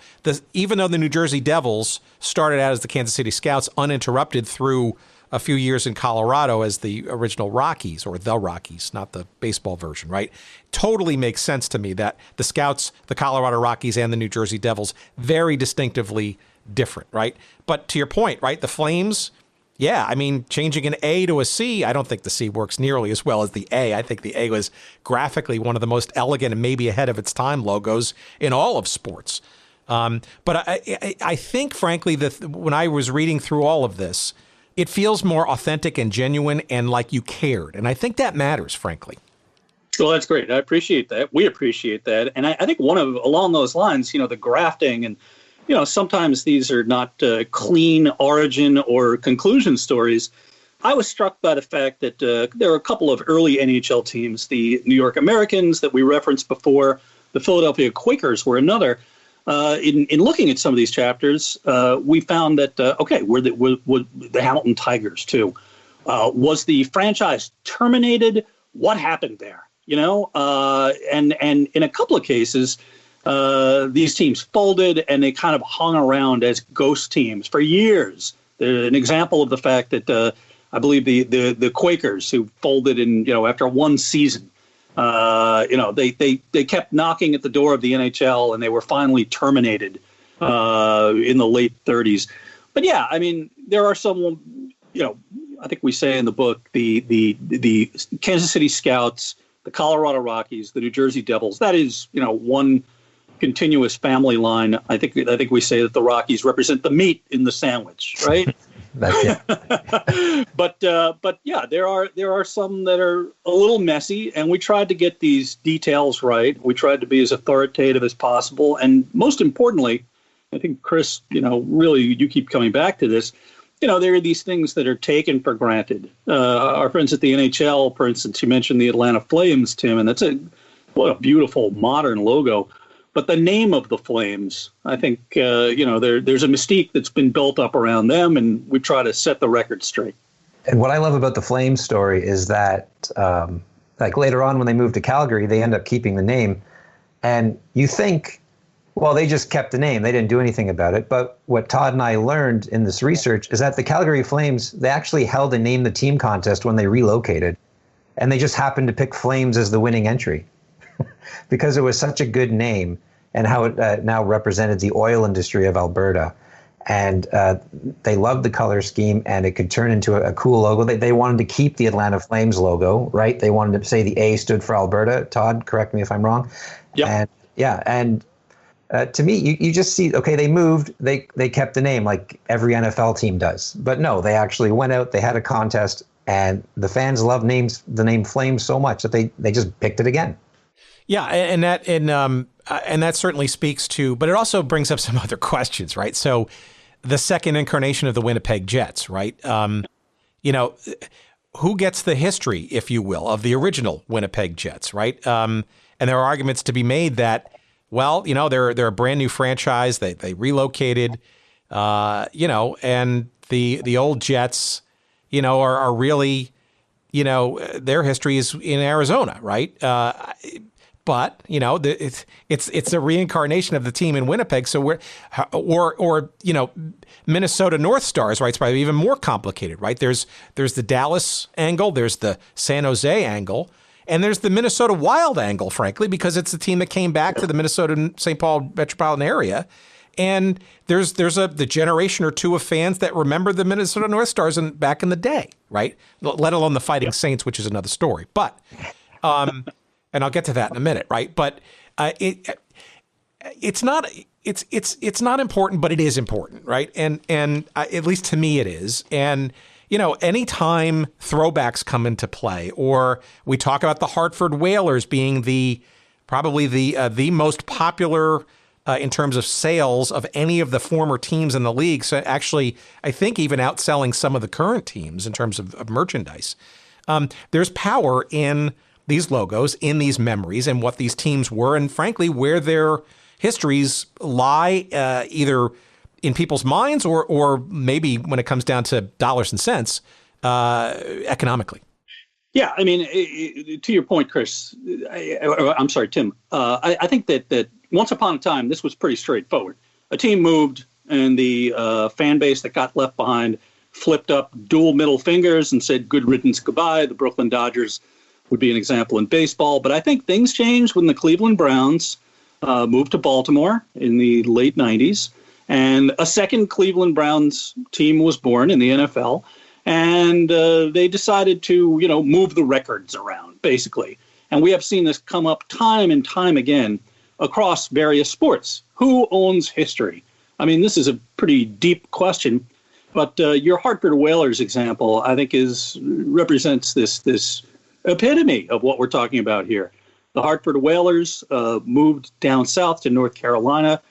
even though the New Jersey Devils started out as the Kansas City Scouts uninterrupted through a few years in Colorado as the original Rockies, or the Rockies, not the baseball version, right? Totally makes sense to me that the Scouts, the Colorado Rockies, and the New Jersey Devils, very distinctively different, right? But to your point, right, the Flames, yeah, changing an A to a C, I don't think the C works nearly as well as the A. I think the A was graphically one of the most elegant and maybe ahead of its time logos in all of sports. But I think, frankly, that when I was reading through all of this, it feels more authentic and genuine and like you cared. And I think that matters, frankly. Well, that's great. I appreciate that. We appreciate that. And I think along those lines, the grafting and, sometimes these are not clean origin or conclusion stories. I was struck by the fact that there are a couple of early NHL teams, the New York Americans that we referenced before, the Philadelphia Quakers were another. In looking at some of these chapters, we found that, were the Hamilton Tigers too. Was the franchise terminated? What happened there? And in a couple of cases, these teams folded and they kind of hung around as ghost teams for years. They're an example of the fact that I believe the Quakers, who folded after one season, they kept knocking at the door of the NHL and they were finally terminated in the late 30s. But yeah, there are some, I think we say in the book, the Kansas City Scouts, the Colorado Rockies, the New Jersey Devils. That is, one continuous family line. I think we say that the Rockies represent the meat in the sandwich, right? That's it. But yeah, there are some that are a little messy, and we tried to get these details right. We tried to be as authoritative as possible, and most importantly, I think, Chris, really, you keep coming back to this. There are these things that are taken for granted. Our friends at the NHL, for instance, you mentioned the Atlanta Flames, Tim, and what a beautiful modern logo. But the name of the Flames, I think, there's a mystique that's been built up around them, and we try to set the record straight. And what I love about the Flames story is that, like later on when they moved to Calgary, they end up keeping the name. And you think, well, they just kept the name. They didn't do anything about it. But what Todd and I learned in this research is that the Calgary Flames, they actually held a Name the Team contest when they relocated. And they just happened to pick Flames as the winning entry because it was such a good name and how it now represented the oil industry of Alberta. And they loved the color scheme, and it could turn into a cool logo. They wanted to keep the Atlanta Flames logo, right? They wanted to say the A stood for Alberta. Todd, correct me if I'm wrong. Yeah. And to me, you just see, okay, they moved, they kept the name like every NFL team does. But no, they actually went out, they had a contest, and the fans love the name Flames so much that they just picked it again. Yeah, and that certainly speaks to, but it also brings up some other questions, right? So the second incarnation of the Winnipeg Jets, right? Who gets the history, if you will, of the original Winnipeg Jets, right? And there are arguments to be made that, well, they're a brand new franchise. They relocated, and the old Jets, are really, their history is in Arizona, right? But it's a reincarnation of the team in Winnipeg. So or Minnesota North Stars, right? It's probably even more complicated, right? There's the Dallas angle, there's the San Jose angle, and there's the Minnesota Wild angle, frankly, because it's the team that came back to the Minnesota St. Paul metropolitan area. And there's the generation or two of fans that remember the Minnesota North Stars back in the day, right? Let alone the Fighting Saints, which is another story. But and I'll get to that in a minute, right? But it's not important, but it is important, right? And at least to me, it is. And anytime throwbacks come into play, or we talk about the Hartford Whalers being probably the most popular in terms of sales of any of the former teams in the league. So actually, I think even outselling some of the current teams in terms of merchandise. There's power in these logos, in these memories, and what these teams were, and frankly, where their histories lie, either in people's minds or maybe when it comes down to dollars and cents, economically. Yeah, I mean, to your point, Chris, I'm sorry, Tim, I think that once upon a time, this was pretty straightforward. A team moved, and the fan base that got left behind flipped up dual middle fingers and said, good riddance, goodbye. The Brooklyn Dodgers would be an example in baseball. But I think things changed when the Cleveland Browns moved to Baltimore in the late 90s. And a second Cleveland Browns team was born in the NFL. And they decided to, move the records around, basically. And we have seen this come up time and time again across various sports. Who owns history? I mean, this is a pretty deep question. But your Hartford Whalers example, I think, represents this epitome of what we're talking about here. The Hartford Whalers moved down south to North Carolina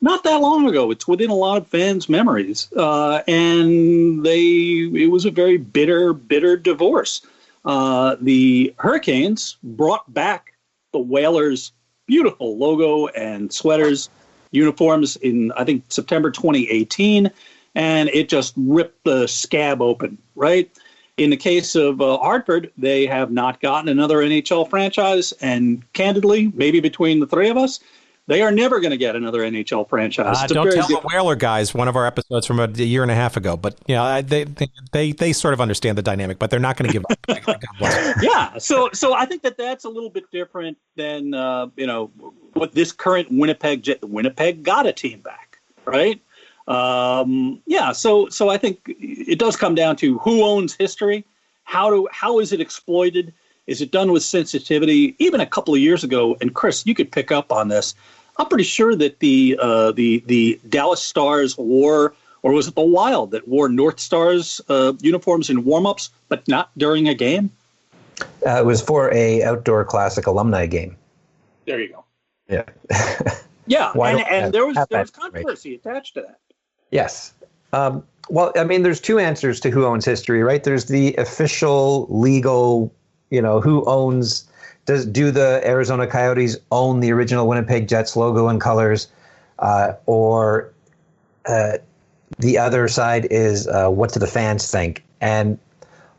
not that long ago. It's within a lot of fans' memories. And it was a very bitter divorce. The Hurricanes brought back the Whalers' beautiful logo and sweaters, uniforms in, I think, September 2018. And it just ripped the scab open, right? In the case of Hartford, they have not gotten another NHL franchise. And candidly, maybe between the three of us, they are never going to get another NHL franchise. Don't tell the Whaler guys, one of our episodes from a year and a half ago. But they sort of understand the dynamic, but they're not going to give up. Yeah, so I think that's a little bit different than what this current Winnipeg got a team back, right? So I think it does come down to who owns history, how is it exploited? Is it done with sensitivity? Even a couple of years ago, and Chris, you could pick up on this. I'm pretty sure that the Dallas Stars wore Or was it the Wild that wore North Stars uniforms in warm-ups, but not during a game? It was for a outdoor classic alumni game. There you go. Yeah. Yeah, and there was that controversy attached to that. Yes. Well, I mean, there's two answers to who owns history, right? There's the official, legal, who owns. Do the Arizona Coyotes own the original Winnipeg Jets logo and colors, or the other side is what do the fans think? And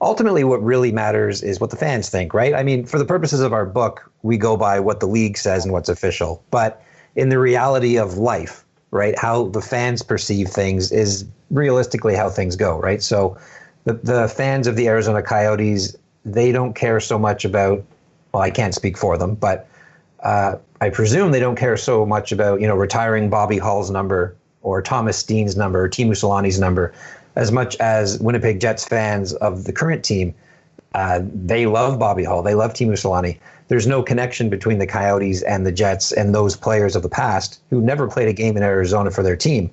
ultimately, what really matters is what the fans think, right? I mean, for the purposes of our book, we go by what the league says and what's official. But in the reality of life, right, how the fans perceive things is realistically how things go, right? So the fans of the Arizona Coyotes, they don't care so much about, well, I can't speak for them, but I presume they don't care so much about, retiring Bobby Hull's number or Thomas Steen's number or Teemu Solani's number as much as Winnipeg Jets fans of the current team. They love Bobby Hull. They love Teemu Solani. There's no connection between the Coyotes and the Jets and those players of the past who never played a game in Arizona for their team.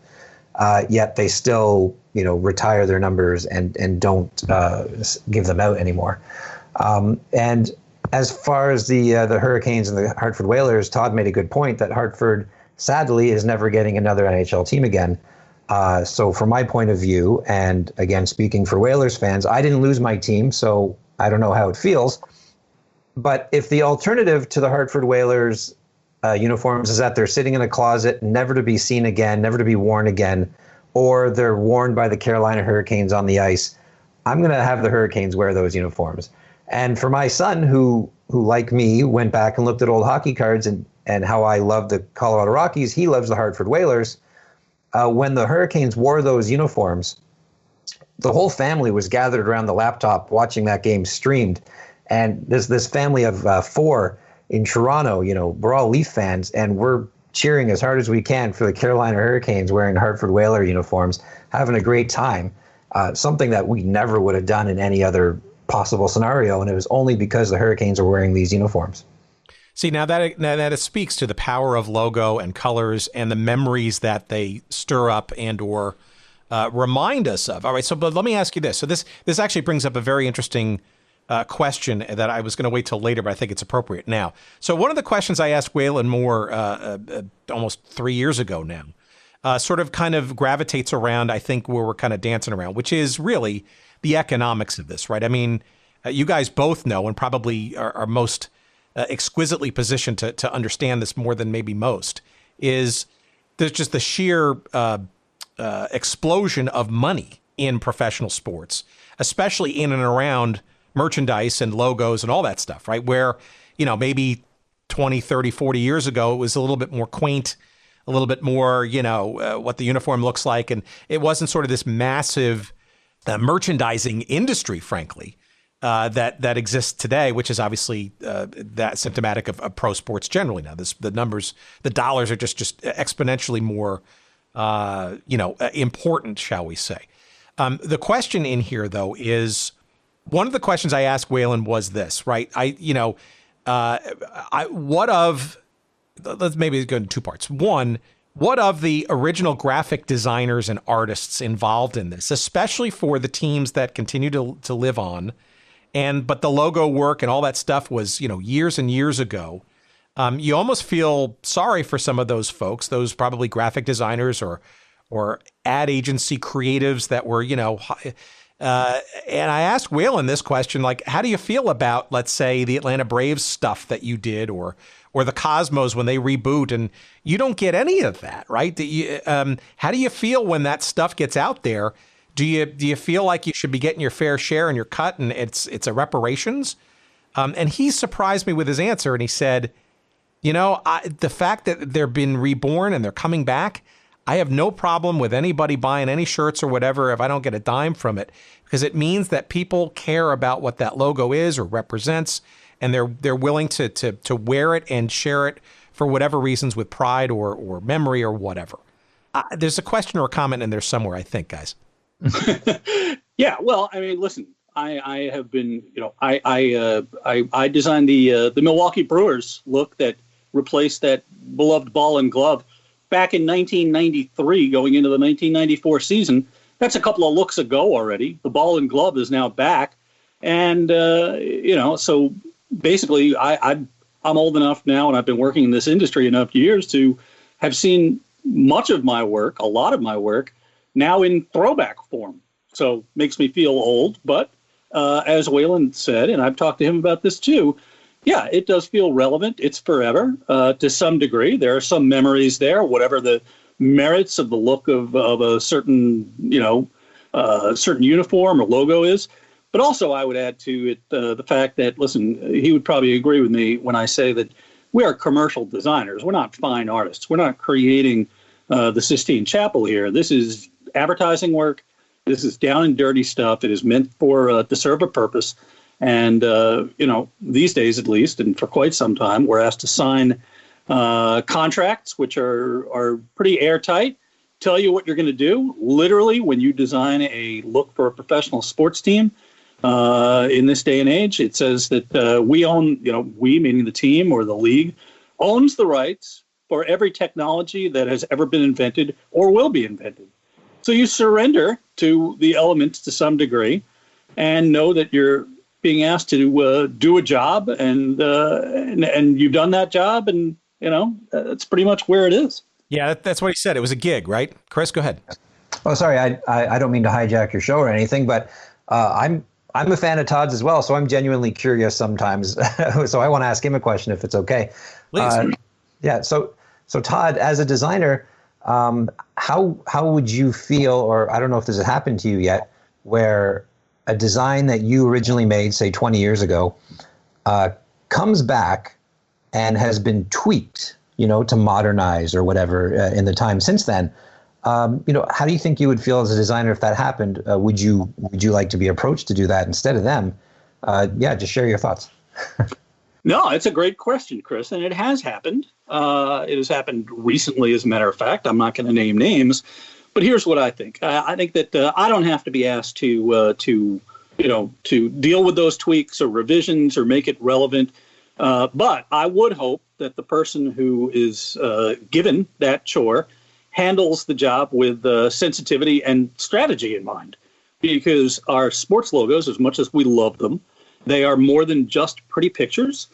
Yet they still, retire their numbers and don't give them out anymore. And as far as the Hurricanes and the Hartford Whalers, Todd made a good point that Hartford, sadly, is never getting another NHL team again. So from my point of view, and again, speaking for Whalers fans, I didn't lose my team, so I don't know how it feels. But if the alternative to the Hartford Whalers uniforms is that they're sitting in a closet, never to be seen again, never to be worn again, or they're worn by the Carolina Hurricanes on the ice, I'm going to have the Hurricanes wear those uniforms. And for my son, who like me, went back and looked at old hockey cards and how I love the Colorado Rockies, he loves the Hartford Whalers. When the Hurricanes wore those uniforms, the whole family was gathered around the laptop watching that game streamed. And this family of four in Toronto, we're all Leaf fans, and we're cheering as hard as we can for the Carolina Hurricanes wearing Hartford Whaler uniforms, having a great time, something that we never would have done in any other possible scenario. And it was only because the Hurricanes are wearing these uniforms. See, now that it speaks to the power of logo and colors and the memories that they stir up and or remind us of. All right, but let me ask you this. So this actually brings up a very interesting question that I was going to wait till later, but I think it's appropriate now. So one of the questions I asked Waylon Moore almost 3 years ago now sort of kind of gravitates around, I think, where we're kind of dancing around, which is really the economics of this, right? I mean, you guys both know and probably are most exquisitely positioned to understand this more than maybe most, is there's just the sheer explosion of money in professional sports, especially in and around merchandise and logos and all that stuff, right? Where, maybe 20, 30, 40 years ago, it was a little bit more quaint, a little bit more, what the uniform looks like. And it wasn't sort of this massive merchandising industry, frankly, that exists today, which is obviously that symptomatic of pro sports generally. Now, the numbers, the dollars are just exponentially more, important, shall we say. The question in here, though, is one of the questions I asked Waylon was this, right? Let's maybe go in two parts. One, what of the original graphic designers and artists involved in this, especially for the teams that continue to live on, but the logo work and all that stuff was, years and years ago. You almost feel sorry for some of those folks, those probably graphic designers or ad agency creatives that were, and I asked Waylon this question, like, how do you feel about, let's say, the Atlanta Braves stuff that you did or the Cosmos when they reboot and you don't get any of that, right? How do you feel when that stuff gets out there? Do you feel like you should be getting your fair share and your cut and it's a reparations? And he surprised me with his answer and he said, the fact that they're been reborn and they're coming back, I have no problem with anybody buying any shirts or whatever if I don't get a dime from it, because it means that people care about what that logo is or represents, and they're willing to wear it and share it for whatever reasons with pride or memory or whatever. There's a question or a comment in there somewhere, I think, guys. Yeah, well, I mean, listen, I have been, I designed the Milwaukee Brewers look that replaced that beloved ball and glove back in 1993, going into the 1994 season, that's a couple of looks ago already. The ball and glove is now back. And, so basically I'm old enough now, and I've been working in this industry enough years to have seen much of my work, a lot of my work, now in throwback form. So makes me feel old. But as Wayland said, and I've talked to him about this too, yeah, it does feel relevant. It's forever to some degree. There are some memories there, whatever the merits of the look of a certain, certain uniform or logo is. But also I would add to it the fact that, listen, he would probably agree with me when I say that we are commercial designers. We're not fine artists. We're not creating the Sistine Chapel here. This is advertising work. This is down and dirty stuff. It is meant to serve a purpose. And, these days at least, and for quite some time, we're asked to sign contracts, which are pretty airtight, tell you what you're going to do. Literally, when you design a look for a professional sports team in this day and age, it says that we own, we, meaning the team or the league, owns the rights for every technology that has ever been invented or will be invented. So you surrender to the elements to some degree and know that you're being asked to do a job, and you've done that job, and that's pretty much where it is. Yeah, that's what he said. It was a gig, right? Chris, go ahead. Oh, sorry, I don't mean to hijack your show or anything, but I'm a fan of Todd's as well, so I'm genuinely curious sometimes. So I want to ask him a question if it's okay. Please. Yeah. So Todd, as a designer, how would you feel, or I don't know if this has happened to you yet, where a design that you originally made, say 20 years ago, comes back and has been tweaked, to modernize or whatever in the time since then. How do you think you would feel as a designer if that happened? Would you like to be approached to do that instead of them? Just share your thoughts. No, it's a great question, Chris, and it has happened. It has happened recently, as a matter of fact. I'm not going to name names, but here's what I think. I think that I don't have to be asked to deal with those tweaks or revisions or make it relevant. But I would hope that the person who is given that chore handles the job with sensitivity and strategy in mind, because our sports logos, as much as we love them, they are more than just pretty pictures.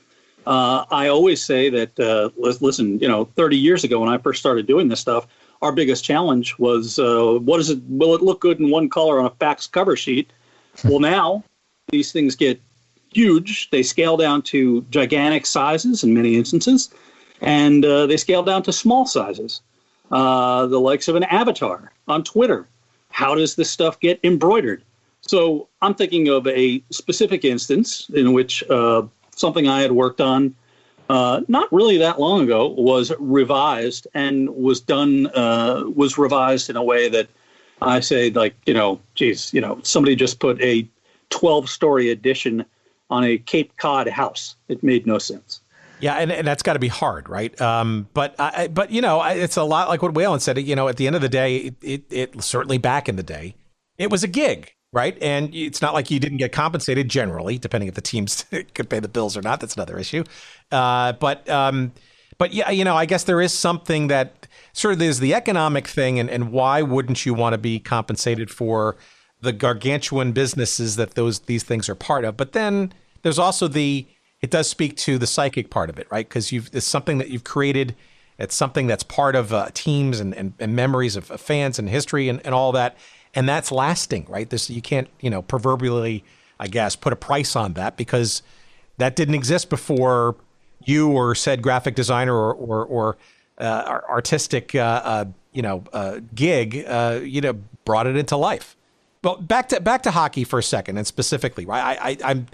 I always say that, listen, 30 years ago when I first started doing this stuff, our biggest challenge was, will it look good in one color on a fax cover sheet? Well, now these things get huge. They scale down to gigantic sizes in many instances, and they scale down to small sizes, the likes of an avatar on Twitter. How does this stuff get embroidered? So I'm thinking of a specific instance in which something I had worked on not really that long ago was revised and was revised in a way that I say, somebody just put a 12-story addition on a Cape Cod house. It made no sense. Yeah, and that's got to be hard, right? But it's a lot like what Wayland said. At the end of the day, it certainly back in the day, it was a gig, right? And it's not like you didn't get compensated generally, depending if the teams could pay the bills or not. That's another issue. But yeah, I guess there is something that sort of there's the economic thing, and why wouldn't you want to be compensated for the gargantuan businesses that these things are part of? But then there's also it does speak to the psychic part of it, right? Because it's something that you've created. It's something that's part of teams and memories of fans and history and all that. And that's lasting, right? You can't, proverbially, I guess, put a price on that, because that didn't exist before you or said graphic designer or artistic, gig, brought it into life. But back to hockey for a second, and specifically, right?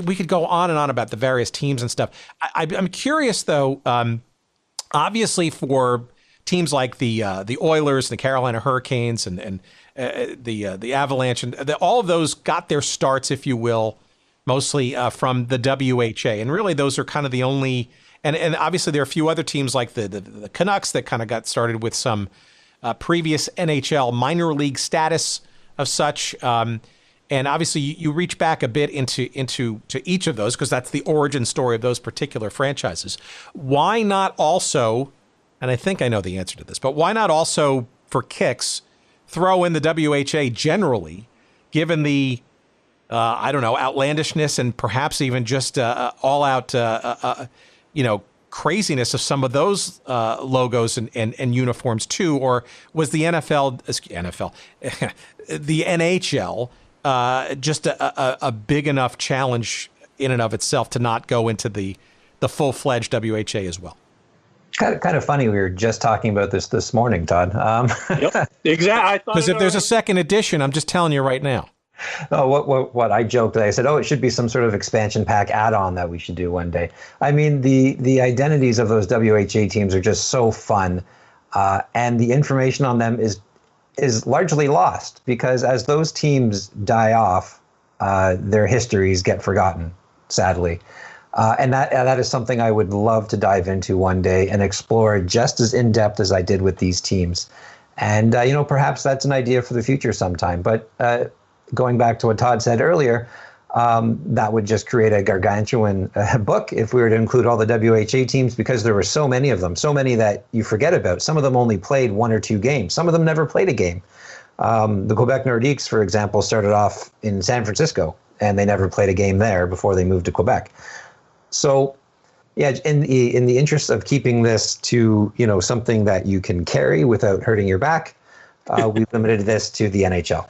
We could go on and on about the various teams and stuff. I'm curious though. Obviously, for teams like the Oilers, the Carolina Hurricanes, and the Avalanche, and all of those got their starts, if you will, mostly from the WHA, and really those are kind of the only. And obviously there are a few other teams like the Canucks that kind of got started with some previous NHL minor league status of such. And obviously you reach back a bit into each of those, because that's the origin story of those particular franchises. Why not also and I think I know the answer to this, but why not also, for kicks, throw in the WHA generally, given the, outlandishness and perhaps even just all-out, craziness of some of those logos and uniforms too? Or was the the NHL just a big enough challenge in and of itself to not go into the full-fledged WHA as well? Kind of funny. We were just talking about this morning, Todd. Yep, exactly. Because if there's a second edition, I'm just telling you right now. Oh, what I joked. I said, it should be some sort of expansion pack add-on that we should do one day. I mean, the identities of those WHA teams are just so fun, and the information on them is largely lost because as those teams die off, their histories get forgotten, sadly. And that is something I would love to dive into one day and explore just as in-depth as I did with these teams. And, perhaps that's an idea for the future sometime. But going back to what Todd said earlier, that would just create a gargantuan book if we were to include all the WHA teams, because there were so many of them, so many that you forget about. Some of them only played 1 or 2 games. Some of them never played a game. The Quebec Nordiques, for example, started off in San Francisco, and they never played a game there before they moved to Quebec. So, yeah, in the interest of keeping this to, something that you can carry without hurting your back, we limited this to the NHL.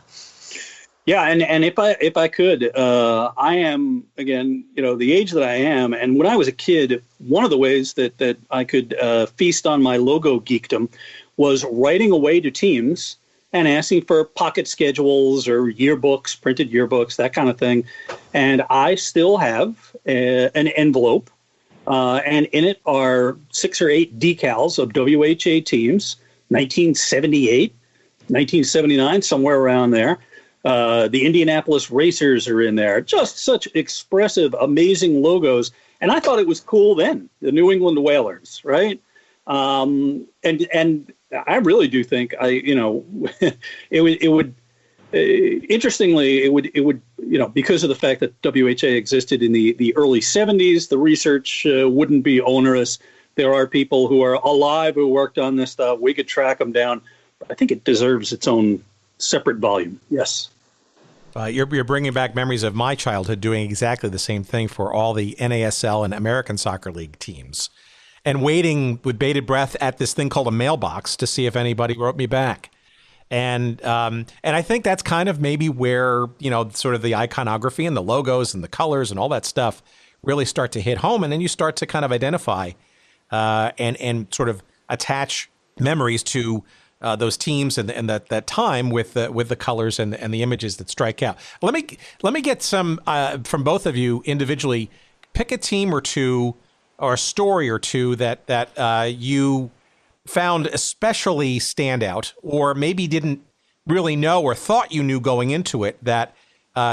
Yeah, and if I could, I am, again, the age that I am, and when I was a kid, one of the ways that I could feast on my logo geekdom was writing away to teams and asking for pocket schedules or yearbooks, printed yearbooks, that kind of thing. And I still have an envelope, and in it are 6 or 8 decals of WHA teams, 1978, 1979, somewhere around there. The Indianapolis Racers are in there. Just such expressive, amazing logos. And I thought it was cool then, the New England Whalers, right? And I really do think it would interestingly, it would because of the fact that WHA existed in the early 70s, the research wouldn't be onerous. There are people who are alive who worked on this stuff. We could track them down. I think it deserves its own separate volume. Yes. You're bringing back memories of my childhood doing exactly the same thing for all the NASL and American Soccer League teams, and waiting with bated breath at this thing called a mailbox to see if anybody wrote me back. And I think that's kind of maybe where, sort of the iconography and the logos and the colors and all that stuff really start to hit home. And then you start to kind of identify and sort of attach memories to those teams and that time with the colors and the images that strike out. Let me get some from both of you individually. Pick a team or two or a story or two that you found especially stand out, or maybe didn't really know or thought you knew going into it, that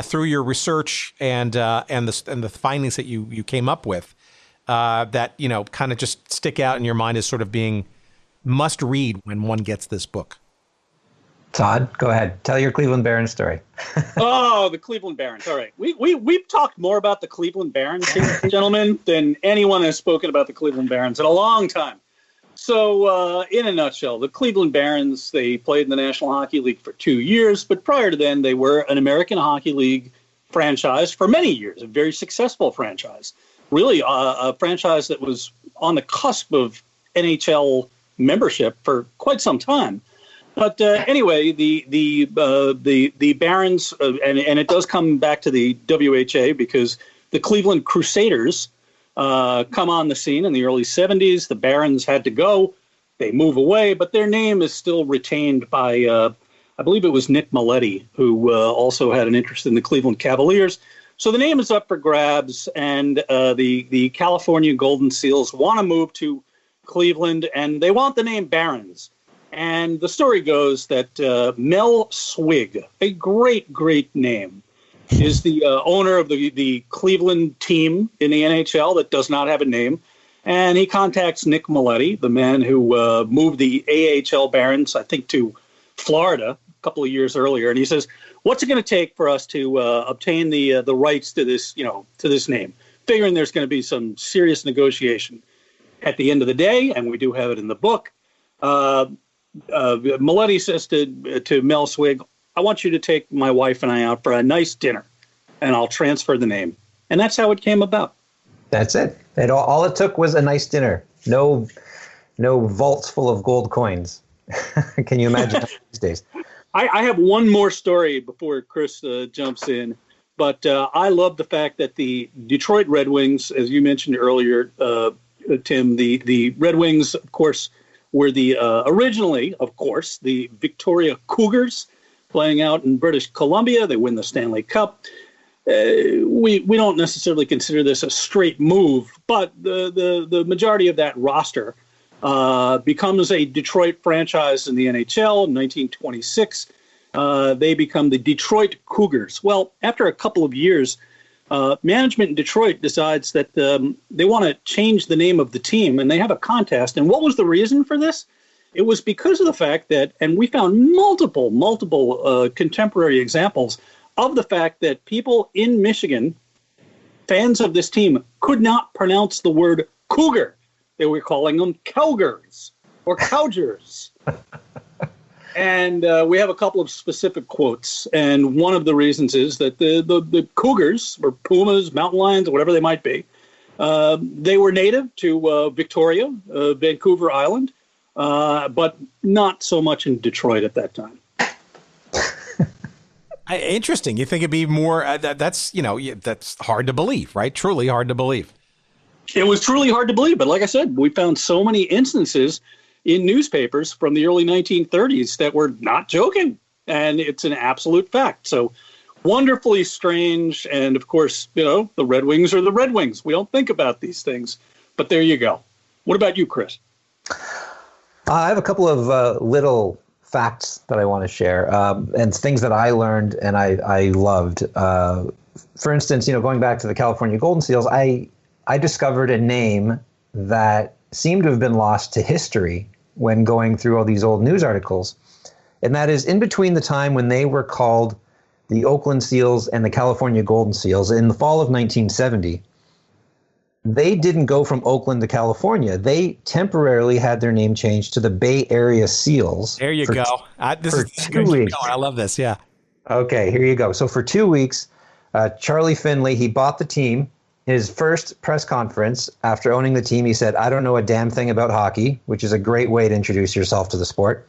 through your research and the findings that you came up with, that kind of just stick out in your mind as sort of being must read when one gets this book. Todd, go ahead. Tell your Cleveland Barons story. Oh, the Cleveland Barons. All right. We've talked more about the Cleveland Barons here, gentlemen, than anyone has spoken about the Cleveland Barons in a long time. So, in a nutshell, the Cleveland Barons, they played in the National Hockey League for 2 years, but prior to then, they were an American Hockey League franchise for many years, a very successful franchise. Really, a franchise that was on the cusp of NHL membership for quite some time. But anyway, the Barons, and it does come back to the WHA because the Cleveland Crusaders come on the scene in the early 70s. The Barons had to go. They move away, but their name is still retained by, I believe it was Nick Maletti, who also had an interest in the Cleveland Cavaliers. So the name is up for grabs, and the California Golden Seals want to move to Cleveland, and they want the name Barons. And the story goes that Mel Swig, a great, great name, is the owner of the Cleveland team in the NHL that does not have a name. And he contacts Nick Maletti, the man who moved the AHL Barons, I think, to Florida a couple of years earlier. And he says, what's it going to take for us to obtain the rights to this, to this name? Figuring there's going to be some serious negotiation. at the end of the day, and we do have it in the book, Maletti says to Mel Swig, I want you to take my wife and I out for a nice dinner, and I'll transfer the name. And that's how it came about. That's it. And all it took was a nice dinner. No vaults full of gold coins. Can you imagine these days? I have one more story before Chris jumps in, but I love the fact that the Detroit Red Wings, as you mentioned earlier, Tim, the Red Wings, of course, were the originally, of course, the Victoria Cougars, playing out in British Columbia. They win the Stanley Cup. We don't necessarily consider this a straight move, but the majority of that roster becomes a Detroit franchise in the NHL in 1926. They become the Detroit Cougars. Well, after a couple of years, management in Detroit decides that they want to change the name of the team, and they have a contest. And what was the reason for this? It was because of the fact that, and we found multiple contemporary examples of the fact that people in Michigan, fans of this team, could not pronounce the word cougar. They were calling them Cowgers or Cowgers. And we have a couple of specific quotes. And one of the reasons is that the Cougars, or Pumas, mountain lions, whatever they might be, they were native to Victoria, Vancouver Island, but not so much in Detroit at that time. Interesting. You think it'd be more, that's hard to believe, right? Truly hard to believe. It was truly hard to believe. But like I said, we found so many instances in newspapers from the early 1930s that were not joking. And it's an absolute fact. So wonderfully strange. And of course, the Red Wings are the Red Wings. We don't think about these things. But there you go. What about you, Chris? I have a couple of little facts that I want to share, and things that I learned and I loved. For instance, going back to the California Golden Seals, I discovered a name that seemed to have been lost to history when going through all these old news articles. And that is in between the time when they were called the Oakland Seals and the California Golden Seals in the fall of 1970. They didn't go from Oakland to California. They temporarily had their name changed to the Bay Area Seals. There you go. This is 2 weeks. I love this. Yeah. Okay, here you go. So for 2 weeks, Charlie Finley, he bought the team. His first press conference after owning the team, he said, I don't know a damn thing about hockey, which is a great way to introduce yourself to the sport.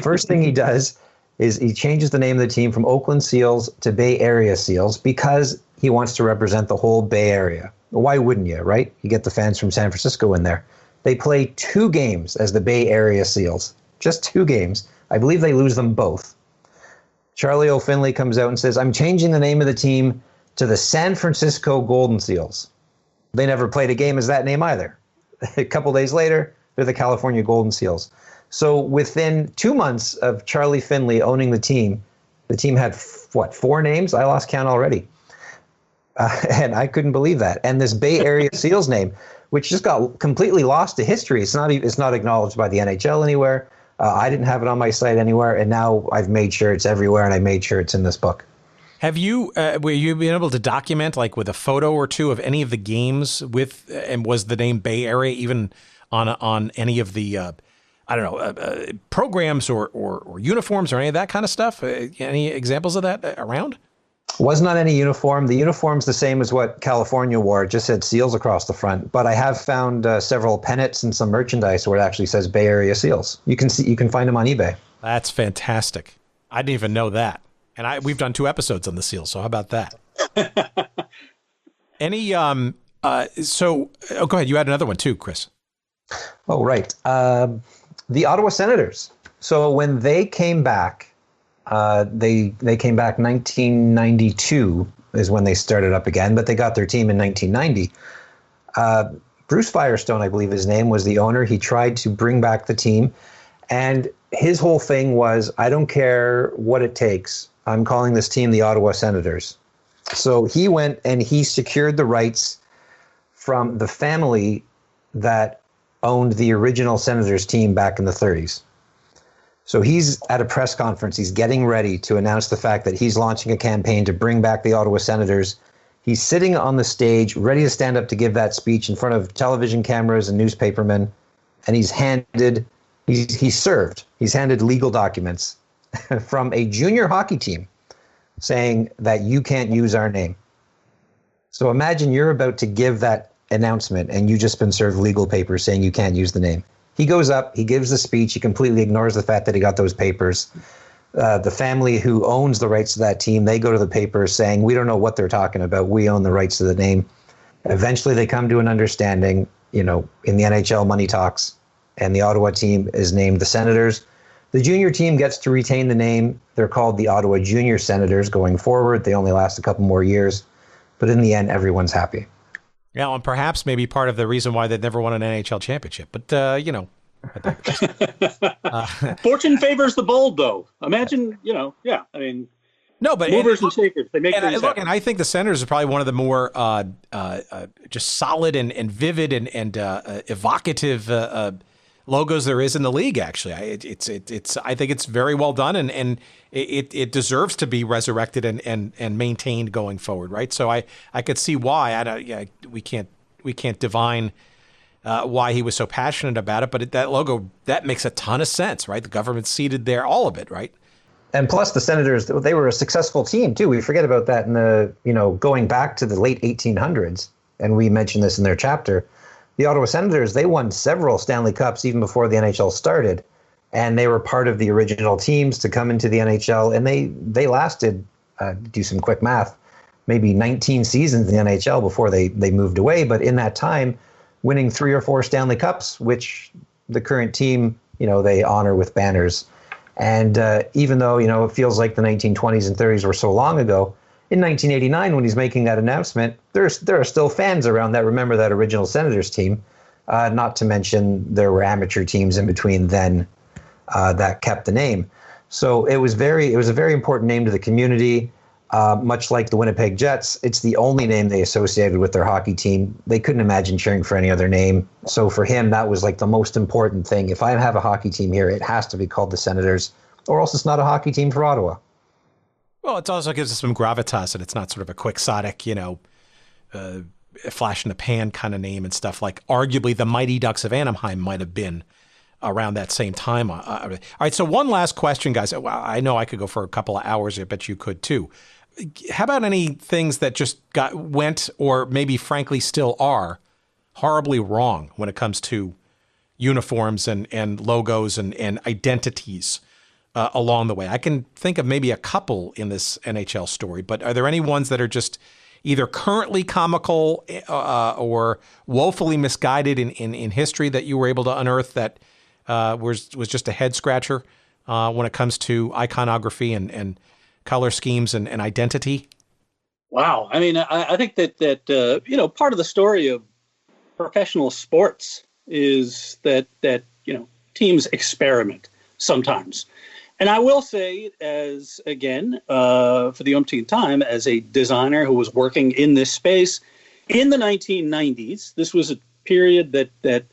First thing he does is he changes the name of the team from Oakland Seals to Bay Area Seals because he wants to represent the whole Bay Area. Why wouldn't you, right? You get the fans from San Francisco in there. They play 2 games as the Bay Area Seals. Just 2 games. I believe they lose them both. Charlie O'Finley comes out and says, I'm changing the name of the team to the San Francisco Golden Seals. They never played a game as that name either. A couple days later, they're the California Golden Seals. So within 2 months of Charlie Finley owning the team had, 4 names? I lost count already. And I couldn't believe that. And this Bay Area Seals name, which just got completely lost to history. It's not acknowledged by the NHL anywhere. I didn't have it on my site anywhere, and now I've made sure it's everywhere, and I made sure it's in this book. Have you were you been able to document, like with a photo or two, of any of the games with, and was the name Bay Area even on any of the programs or uniforms or any of that kind of stuff? Any examples of that around? Wasn't on any uniform. The uniform's the same as what California wore. It just said Seals across the front. But I have found several pennants and some merchandise where it actually says Bay Area Seals. You can find them on eBay. That's fantastic. I didn't even know that. And we've done 2 episodes on the Seals, so how about that? So go ahead. You had another one too, Chris. Oh, right. The Ottawa Senators. So when they came back, they came back 1992 is when they started up again, but they got their team in 1990. Bruce Firestone, I believe his name, was the owner. He tried to bring back the team, and his whole thing was, I don't care what it takes. I'm calling this team the Ottawa Senators. So he went and he secured the rights from the family that owned the original Senators team back in the 30s. So he's at a press conference. He's getting ready to announce the fact that he's launching a campaign to bring back the Ottawa Senators. He's sitting on the stage, ready to stand up to give that speech in front of television cameras and newspapermen, and he's handed legal documents from a junior hockey team saying that you can't use our name. So imagine you're about to give that announcement and you just been served legal papers saying you can't use the name. He goes up, he gives the speech, he completely ignores the fact that he got those papers. The family who owns the rights to that team, they go to the papers saying, we don't know what they're talking about. We own the rights to the name. Eventually they come to an understanding, in the NHL money talks, and the Ottawa team is named the Senators. The junior team gets to retain the name. They're called the Ottawa Junior Senators going forward. They only last a couple more years. But in the end, everyone's happy. Yeah, and perhaps maybe part of the reason why they've never won an NHL championship. But, fortune favors the bold, though. Imagine, no, but movers and shakers. They make things happen. And I think the Senators are probably one of the more just solid and vivid and evocative logos there is in the league. Actually, I think it's very well done, and it deserves to be resurrected and maintained going forward. Right. So I could see why. We can't divine why he was so passionate about it, but that logo, that makes a ton of sense, right? The government's seated there, all of it, right? And plus the Senators, they were a successful team too. We forget about that in the, going back to the late 1800s, and we mentioned this in their chapter. The Ottawa Senators, they won several Stanley Cups even before the NHL started, and they were part of the original teams to come into the NHL, and they lasted, do some quick math, maybe 19 seasons in the NHL before they moved away. But in that time, winning 3 or 4 Stanley Cups, which the current team, they honor with banners. And even though, it feels like the 1920s and 30s were so long ago, in 1989, when he's making that announcement, there are still fans around that remember that original Senators team. Not to mention there were amateur teams in between then that kept the name. So it was a very important name to the community. Much like the Winnipeg Jets, it's the only name they associated with their hockey team. They couldn't imagine cheering for any other name. So for him, that was like the most important thing. If I have a hockey team here, it has to be called the Senators, or else it's not a hockey team for Ottawa. Well, it also gives us some gravitas, and it's not sort of a quixotic, flash in the pan kind of name and stuff like arguably the Mighty Ducks of Anaheim might have been around that same time. All right, so one last question, guys. I know I could go for a couple of hours. I bet you could too. How about any things that just went, or maybe frankly still are, horribly wrong when it comes to uniforms and logos and identities along the way? I can think of maybe a couple in this NHL story, but are there any ones that are just either currently comical or woefully misguided in history that you were able to unearth that was just a head scratcher when it comes to iconography and color schemes and identity? Wow. I mean, I think that part of the story of professional sports is that teams experiment sometimes. And I will say, as again, for the umpteenth time, as a designer who was working in this space in the 1990s, this was a period that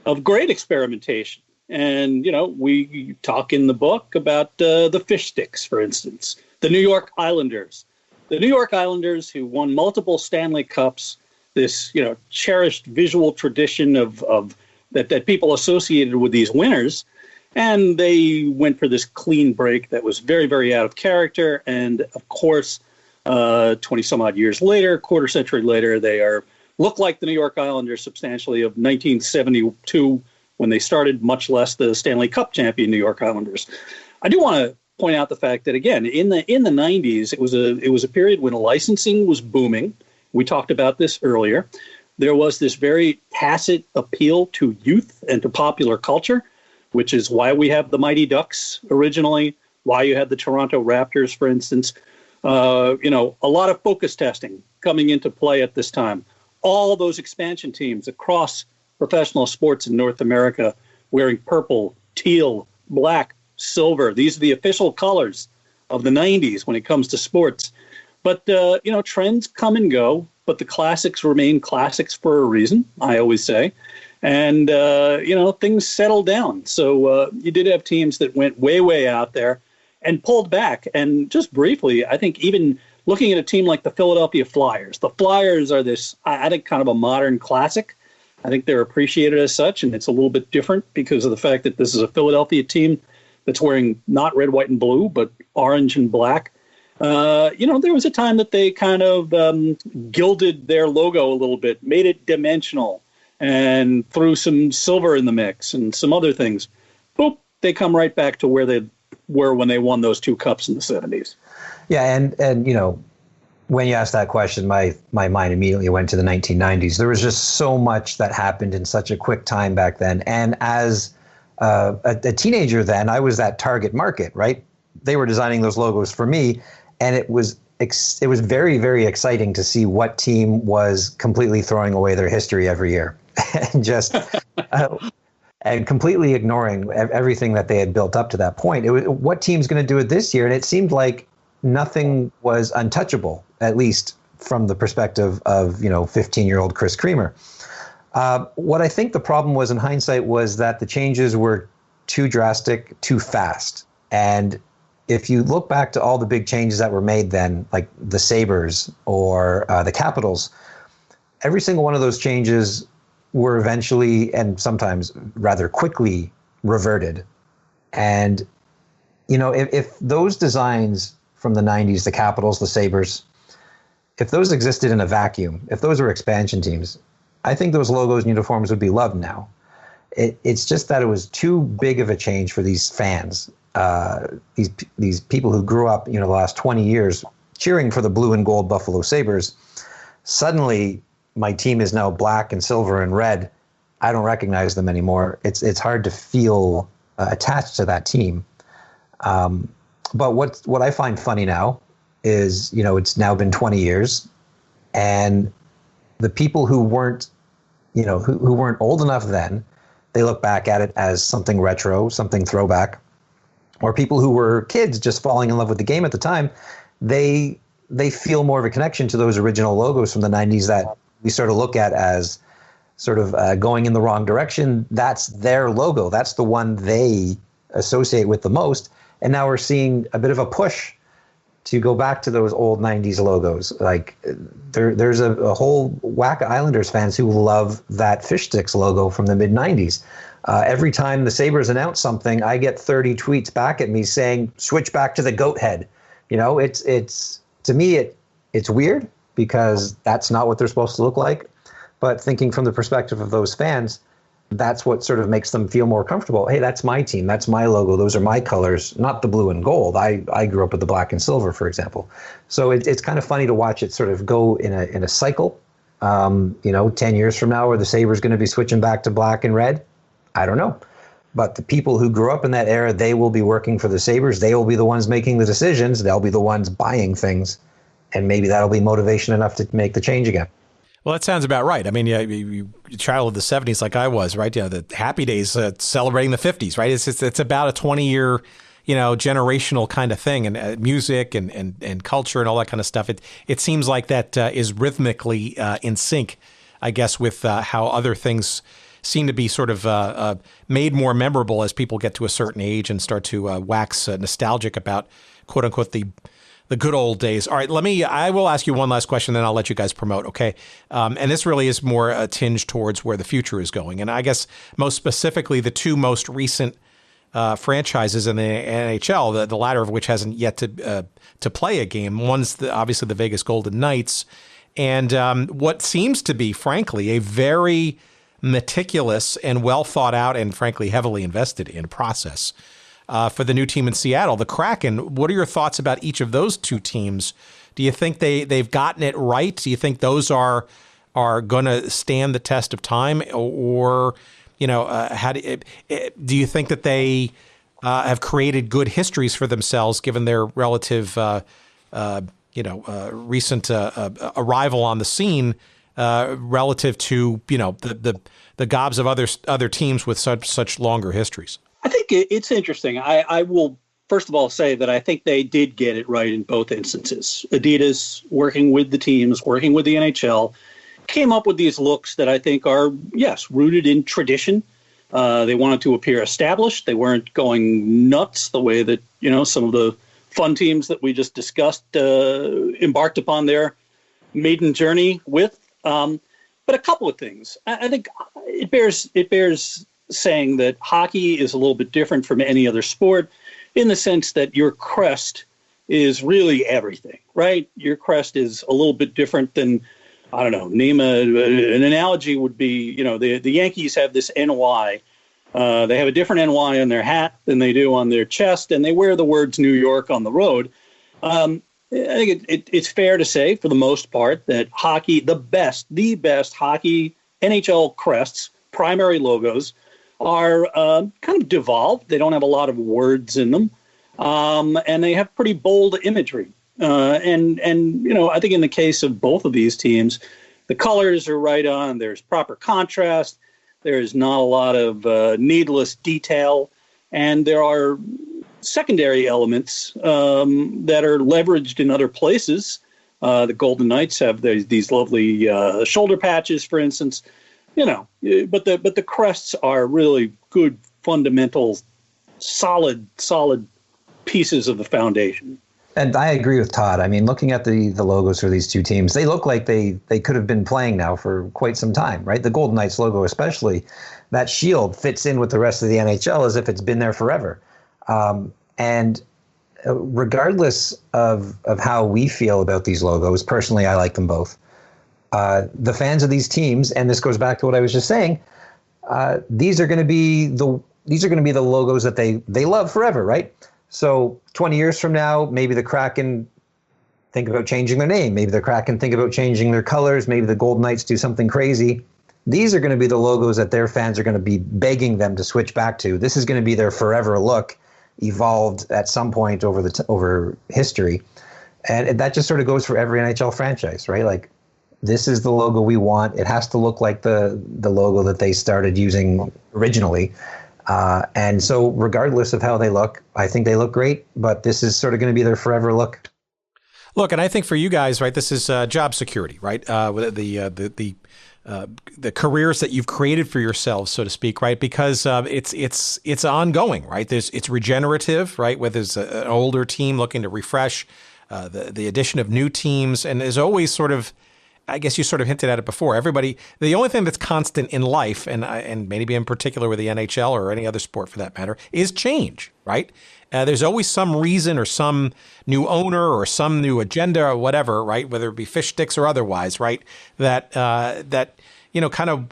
of great experimentation. And, we talk in the book about the fish sticks, for instance, the New York Islanders. The New York Islanders, who won multiple Stanley Cups, this, cherished visual tradition of that people associated with these winners. And they went for this clean break that was very, very out of character. And, of course, 20-some-odd years later, quarter century later, they look like the New York Islanders substantially of 1972 when they started, much less the Stanley Cup champion New York Islanders. I do want to point out the fact that, again, in the 90s, it was a period when licensing was booming. We talked about this earlier. There was this very tacit appeal to youth and to popular culture, which is why we have the Mighty Ducks originally, why you had the Toronto Raptors, for instance. A lot of focus testing coming into play at this time. All those expansion teams across professional sports in North America wearing purple, teal, black, silver. These are the official colors of the 90s when it comes to sports. But, trends come and go, but the classics remain classics for a reason, I always say. And, things settle down. So you did have teams that went way, way out there and pulled back. And just briefly, I think even looking at a team like the Philadelphia Flyers. The Flyers are this, I think, kind of a modern classic. I think they're appreciated as such, and it's a little bit different because of the fact that this is a Philadelphia team that's wearing not red, white, and blue, but orange and black. There was a time that they kind of gilded their logo a little bit, made it dimensional, and threw some silver in the mix and some other things. Boop, they come right back to where they were when they won those 2 cups in the 70s. Yeah, and when you asked that question, my mind immediately went to the 1990s. There was just so much that happened in such a quick time back then. And as a teenager then, I was that target market, right? They were designing those logos for me, and it was very, very exciting to see what team was completely throwing away their history every year and just and completely ignoring everything that they had built up to that point. What team's going to do it this year? And it seemed like nothing was untouchable, at least from the perspective of 15-year-old Chris Creamer. What I think the problem was in hindsight was that the changes were too drastic, too fast. And if you look back to all the big changes that were made then, like the Sabres or the Capitals, every single one of those changes were eventually and sometimes rather quickly reverted. And, if those designs from the 90s, the Capitals, the Sabres, if those existed in a vacuum, if those were expansion teams, I think those logos and uniforms would be loved now. It's just that it was too big of a change for these fans, these people who grew up, the last 20 years cheering for the blue and gold Buffalo Sabres. Suddenly, my team is now black and silver and red. I don't recognize them anymore. It's hard to feel attached to that team. But what I find funny now is, it's now been 20 years, and the people who weren't, who weren't old enough then, they look back at it as something retro, something throwback, or people who were kids just falling in love with the game at the time, they feel more of a connection to those original logos from the 90s that we sort of look at as sort of going in the wrong direction. That's their logo. That's the one they associate with the most. And now we're seeing a bit of a push to go back to those old 90s logos. Like there's a whole whack of Islanders fans who love that Fish Sticks logo from the mid 90s. Every time the Sabres announce something, I get 30 tweets back at me saying, switch back to the goat head. It's to me, it's weird because that's not what they're supposed to look like. But thinking from the perspective of those fans, that's what sort of makes them feel more comfortable. Hey, that's my team. That's my logo. Those are my colors, not the blue and gold. I grew up with the black and silver, for example. So it's kind of funny to watch it sort of go in a cycle. 10 years from now, are the Sabres going to be switching back to black and red? I don't know. But the people who grew up in that era, they will be working for the Sabres. They will be the ones making the decisions. They'll be the ones buying things. And maybe that'll be motivation enough to make the change again. Well, that sounds about right. I mean, you traveled the 70s like I was, right? The Happy Days celebrating the 50s, right? It's about a 20-year, generational kind of thing, and music and culture and all that kind of stuff. It seems like that is rhythmically in sync, I guess, with how other things seem to be sort of made more memorable as people get to a certain age and start to wax nostalgic about, quote unquote, the good old days. All right, I will ask you one last question, then I'll let you guys promote, okay? And this really is more a tinge towards where the future is going. And I guess most specifically, the 2 most recent franchises in the NHL, the latter of which hasn't yet to play a game. One's obviously the Vegas Golden Knights, and what seems to be, frankly, a very meticulous and well thought out and, frankly, heavily invested in process for the new team in Seattle, the Kraken. What are your thoughts about each of those 2 teams? Do you think they've gotten it right? Do you think those are going to stand the test of time, or how do you think that they have created good histories for themselves given their relative recent arrival on the scene relative to the gobs of other teams with such longer histories? I think it's interesting. I will, first of all, say that I think they did get it right in both instances. Adidas, working with the teams, working with the NHL, came up with these looks that I think are, yes, rooted in tradition. They wanted to appear established. They weren't going nuts the way that, some of the fun teams that we just discussed embarked upon their maiden journey with. But a couple of things. I think it bears saying that hockey is a little bit different from any other sport in the sense that your crest is really everything, right? Your crest is a little bit different than, I don't know, an analogy would be, the Yankees have this NY. They have a different NY on their hat than they do on their chest, and they wear the words New York on the road. I think it's fair to say, for the most part, that hockey, the best hockey NHL crests, primary logos, are kind of devolved. They don't have a lot of words in them, and they have pretty bold imagery. And I think in the case of both of these teams, the colors are right on. There's proper contrast. There's not a lot of needless detail, and there are secondary elements that are leveraged in other places. The Golden Knights have these lovely shoulder patches, for instance. But the crests are really good, fundamental, solid pieces of the foundation. And I agree with Todd. I mean, looking at the logos for these two teams, they look like they could have been playing now for quite some time, right? The Golden Knights logo especially, that shield fits in with the rest of the NHL as if it's been there forever. And regardless of how we feel about these logos, personally, I like them both. The fans of these teams, and this goes back to what I was just saying, these are going to be the logos that they love forever, right? So 20 years from now, maybe the Kraken think about changing their name. Maybe the Kraken think about changing their colors. Maybe the Golden Knights do something crazy. These are going to be the logos that their fans are going to be begging them to switch back to. This is going to be their forever look, evolved at some point over history. And that just sort of goes for every NHL franchise, right? Like, this is the logo we want. It has to look like the logo that they started using originally. And so regardless of how they look, I think they look great, but this is sort of going to be their forever look. Look, and I think for you guys, right, this is job security, right? The careers that you've created for yourselves, so to speak, right? Because it's ongoing, right? It's regenerative, right? Whether it's an older team looking to refresh, the addition of new teams, and there's always sort of, I guess you sort of hinted at it before. The only thing that's constant in life, and maybe in particular with the NHL or any other sport for that matter, is change, right? There's always some reason or some new owner or some new agenda or whatever, right? Whether it be fish sticks or otherwise, right? That kind of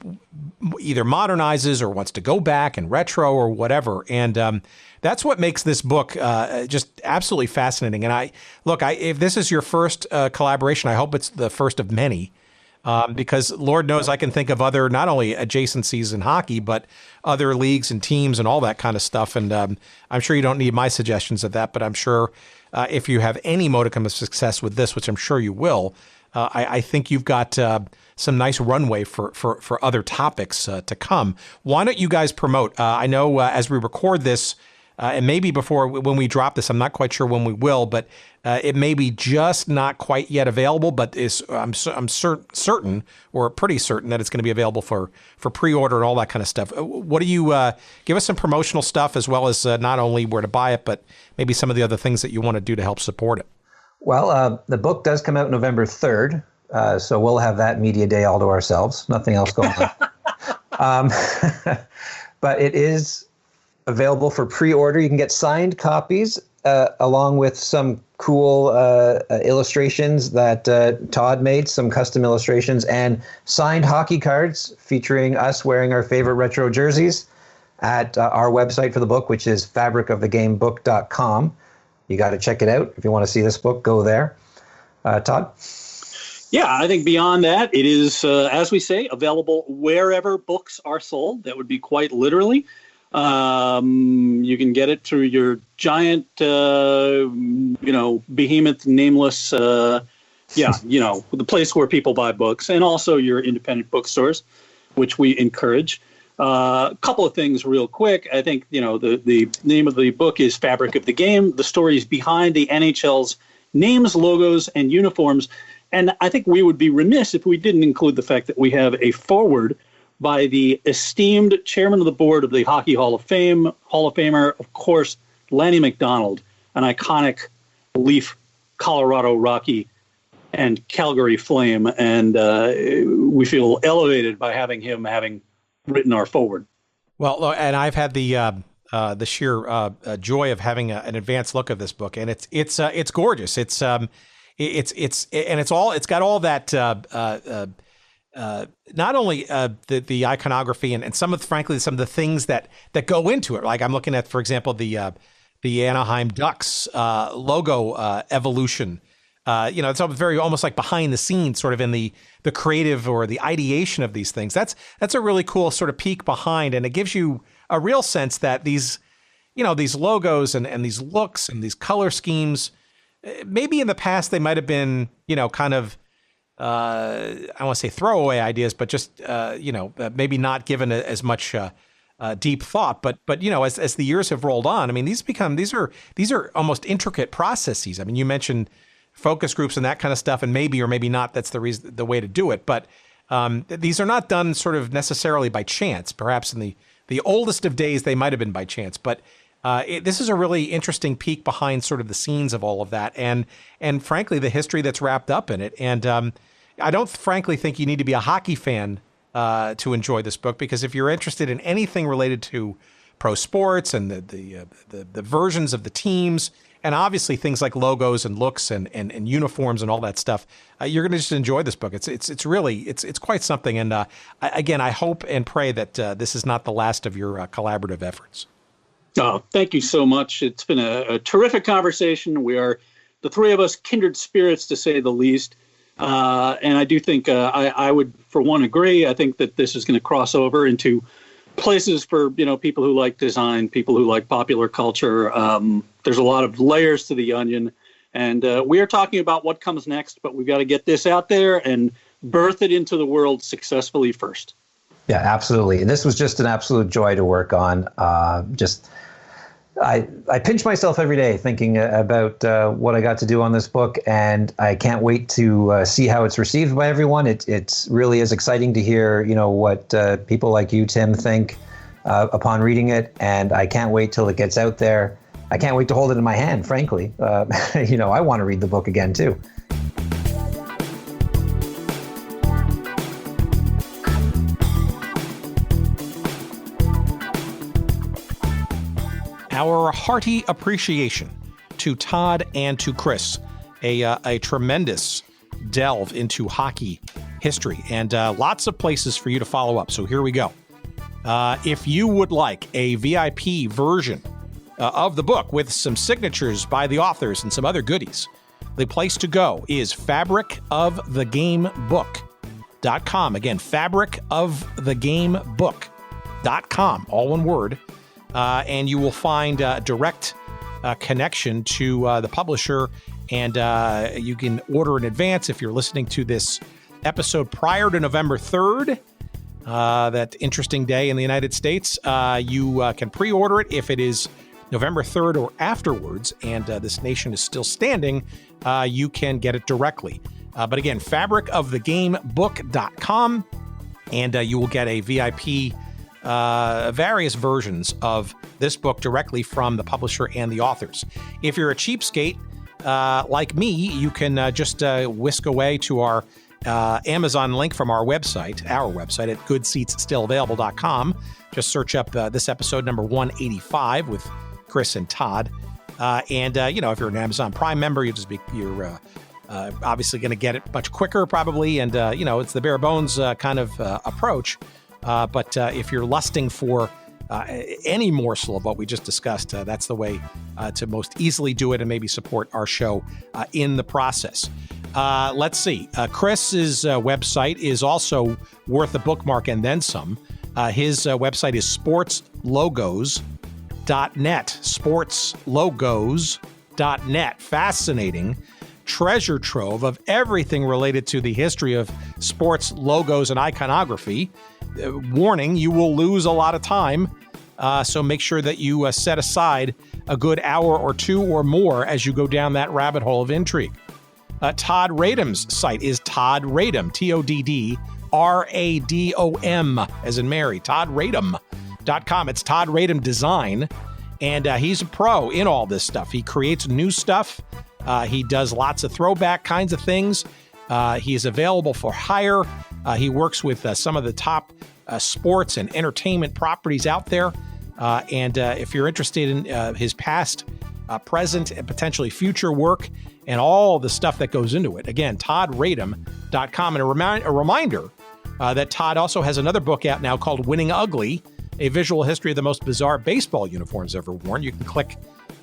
either modernizes or wants to go back and retro or whatever. And that's what makes this book just absolutely fascinating. And if this is your first collaboration, I hope it's the first of many, because Lord knows I can think of other, not only adjacencies in hockey, but other leagues and teams and all that kind of stuff. And I'm sure you don't need my suggestions of that, but I'm sure if you have any modicum of success with this, which I'm sure you will, I think you've got some nice runway for other topics to come. Why don't you guys promote? I know as we record this, and maybe before when we drop this, I'm not quite sure when we will, but it may be just not quite yet available. But I'm certain or pretty certain that it's going to be available for pre-order and all that kind of stuff. What do you give us some promotional stuff as well as not only where to buy it, but maybe some of the other things that you want to do to help support it? Well, the book does come out November 3rd, so we'll have that media day all to ourselves. Nothing else going on. But it is available for pre-order. You can get signed copies along with some cool illustrations that Todd made, some custom illustrations, and signed hockey cards featuring us wearing our favorite retro jerseys at our website for the book, which is fabricofthegamebook.com. You got to check it out. If you want to see this book, go there. Todd? Yeah, I think beyond that, it is, as we say, available wherever books are sold. That would be quite literally. You can get it through your giant, behemoth, nameless, the place where people buy books, and also your independent bookstores, which we encourage. A couple of things real quick. I think, the name of the book is Fabric of the Game, the stories behind the NHL's names, logos, and uniforms. And I think we would be remiss if we didn't include the fact that we have a foreword by the esteemed chairman of the board of the Hockey Hall of Famer, of course, Lanny McDonald, an iconic Leaf, Colorado Rocky, and Calgary Flame. And we feel elevated by having him having written our forward. Well, and I've had the sheer joy of having an advanced look of this book, and it's gorgeous. It's got all that not only the iconography and some of the things that go into it. Like I'm looking at, for example, the Anaheim Ducks logo evolution. It's very almost like behind the scenes, sort of in the creative or the ideation of these things. That's a really cool sort of peek behind, and it gives you a real sense that these logos and these looks and these color schemes, maybe in the past they might have been, kind of, I don't want to say throwaway ideas, but just, maybe not given as much deep thought. But as the years have rolled on, I mean, these are almost intricate processes. I mean, you mentioned focus groups and that kind of stuff, and maybe or maybe not that's the way to do it. But these are not done sort of necessarily by chance. Perhaps in the oldest of days they might have been by chance, but this is a really interesting peek behind sort of the scenes of all of that, and frankly the history that's wrapped up in it. And I don't frankly think you need to be a hockey fan to enjoy this book, because if you're interested in anything related to pro sports and the versions of the teams, and obviously things like logos and looks and uniforms and all that stuff, you're going to just enjoy this book. It's really quite something. And again, I hope and pray that this is not the last of your collaborative efforts. Oh, thank you so much. It's been a terrific conversation. We are, the three of us, kindred spirits, to say the least. And I do think I would, for one, agree. I think that this is going to cross over into places for people who like design, people who like popular culture. There's a lot of layers to the onion, and we are talking about what comes next. But we've got to get this out there and birth it into the world successfully first. Yeah, absolutely. And this was just an absolute joy to work on. I pinch myself every day thinking about what I got to do on this book, and I can't wait to see how it's received by everyone. It really is exciting to hear, what people like you, Tim, think upon reading it, and I can't wait till it gets out there. I can't wait to hold it in my hand, frankly. I want to read the book again, too. Our hearty appreciation to Todd and to Chris, a tremendous delve into hockey history, and lots of places for you to follow up. So here we go. If you would like a VIP version of the book with some signatures by the authors and some other goodies, the place to go is fabricofthegamebook.com. Again, fabricofthegamebook.com, all one word. And you will find a direct connection to the publisher, and you can order in advance if you're listening to this episode prior to November 3rd, that interesting day in the United States. You can pre-order it if it is November 3rd or afterwards, and this nation is still standing. You can get it directly. But again, fabricofthegamebook.com, and you will get a VIP various versions of this book directly from the publisher and the authors. If you're a cheapskate like me, you can just whisk away to our Amazon link from our website at goodseatsstillavailable.com. Just search up this episode number 185 with Chris and Todd. And if you're an Amazon Prime member, you're obviously going to get it much quicker probably. And, it's the bare bones kind of approach. But if you're lusting for any morsel of what we just discussed, that's the way to most easily do it and maybe support our show in the process. Let's see. Chris's website is also worth a bookmark and then some. His website is sportslogos.net. Sportslogos.net. Fascinating treasure trove of everything related to the history of sports logos and iconography. Warning, you will lose a lot of time, so make sure that you set aside a good hour or two or more as you go down that rabbit hole of intrigue. Todd Radom's site is Todd Radom, TODDRADOM, as in Mary, ToddRadom.com. It's Todd Radom Design, and he's a pro in all this stuff. He creates new stuff He does lots of throwback kinds of things. He is available for hire. He works with some of the top sports and entertainment properties out there. And if you're interested in his past, present, and potentially future work and all the stuff that goes into it, again, toddradom.com. And a reminder that Todd also has another book out now called Winning Ugly, a visual history of the most bizarre baseball uniforms ever worn. You can click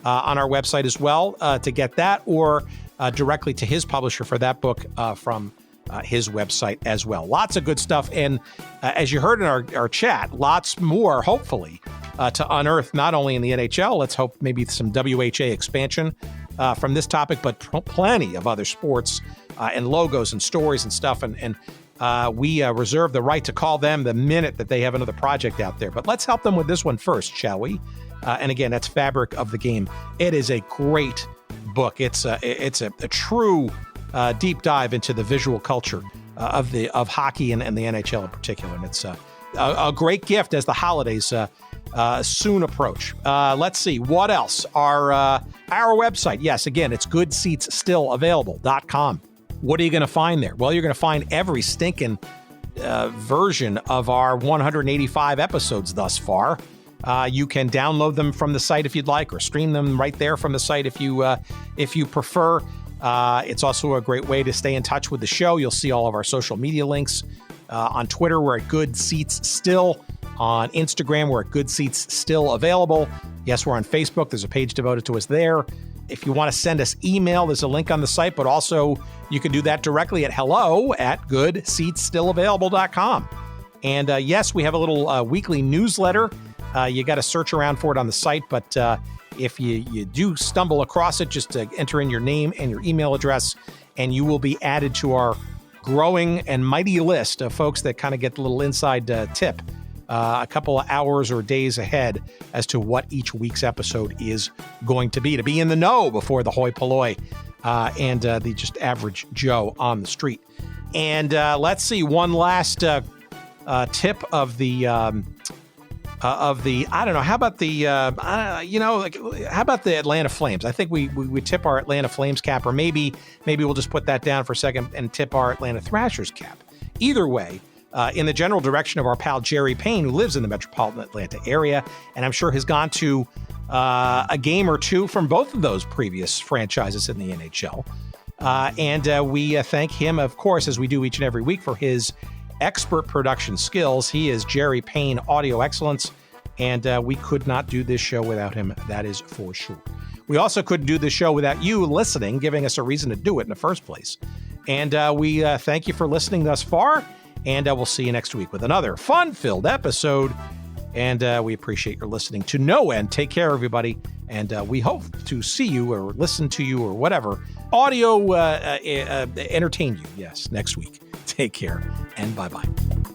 on our website as well to get that, or directly to his publisher for that book from his website as well. Lots of good stuff. And as you heard in our chat, lots more, hopefully, to unearth, not only in the NHL, let's hope maybe some WHA expansion from this topic, but plenty of other sports and logos and stories and stuff. And we reserve the right to call them the minute that they have another project out there. But let's help them with this one first, shall we? And again, that's Fabric of the Game. It is a great book. It's a true deep dive into the visual culture of hockey and the NHL in particular. And it's a great gift as the holidays soon approach. Let's see what else. Our website. Yes, again, it's goodseatsstillavailable.com. What are you going to find there? Well, you're going to find every stinking version of our 185 episodes thus far. You can download them from the site if you'd like, or stream them right there from the site if you prefer. It's also a great way to stay in touch with the show. You'll see all of our social media links. On Twitter, we're at Good Seats Still. On Instagram, we're at Good Seats Still Available. Yes, we're on Facebook. There's a page devoted to us there. If you want to send us email, there's a link on the site, but also you can do that directly at hello@goodseatsstillavailable.com. And yes, we have a little weekly newsletter. You got to search around for it on the site, but if you do stumble across it, just enter in your name and your email address, and you will be added to our growing and mighty list of folks that kind of get the little inside tip a couple of hours or days ahead as to what each week's episode is going to be in the know before the hoi polloi and the just average Joe on the street. And let's see, one last tip of the I don't know, how about the how about the Atlanta Flames? I think we tip our Atlanta Flames cap, or maybe we'll just put that down for a second and tip our Atlanta Thrashers cap. Either way, in the general direction of our pal Jerry Payne, who lives in the metropolitan Atlanta area, and I'm sure has gone to a game or two from both of those previous franchises in the NHL. And we thank him, of course, as we do each and every week, for his expert production skills. He is Jerry Payne Audio Excellence, and we could not do this show without him, that is for sure. We also couldn't do this show without you listening, giving us a reason to do it in the first place. And we thank you for listening thus far, and we'll see you next week with another fun-filled episode. And we appreciate your listening to no end. Take care, everybody, and we hope to see you or listen to you or whatever. Audio entertain you, yes, next week. Take care, and bye-bye.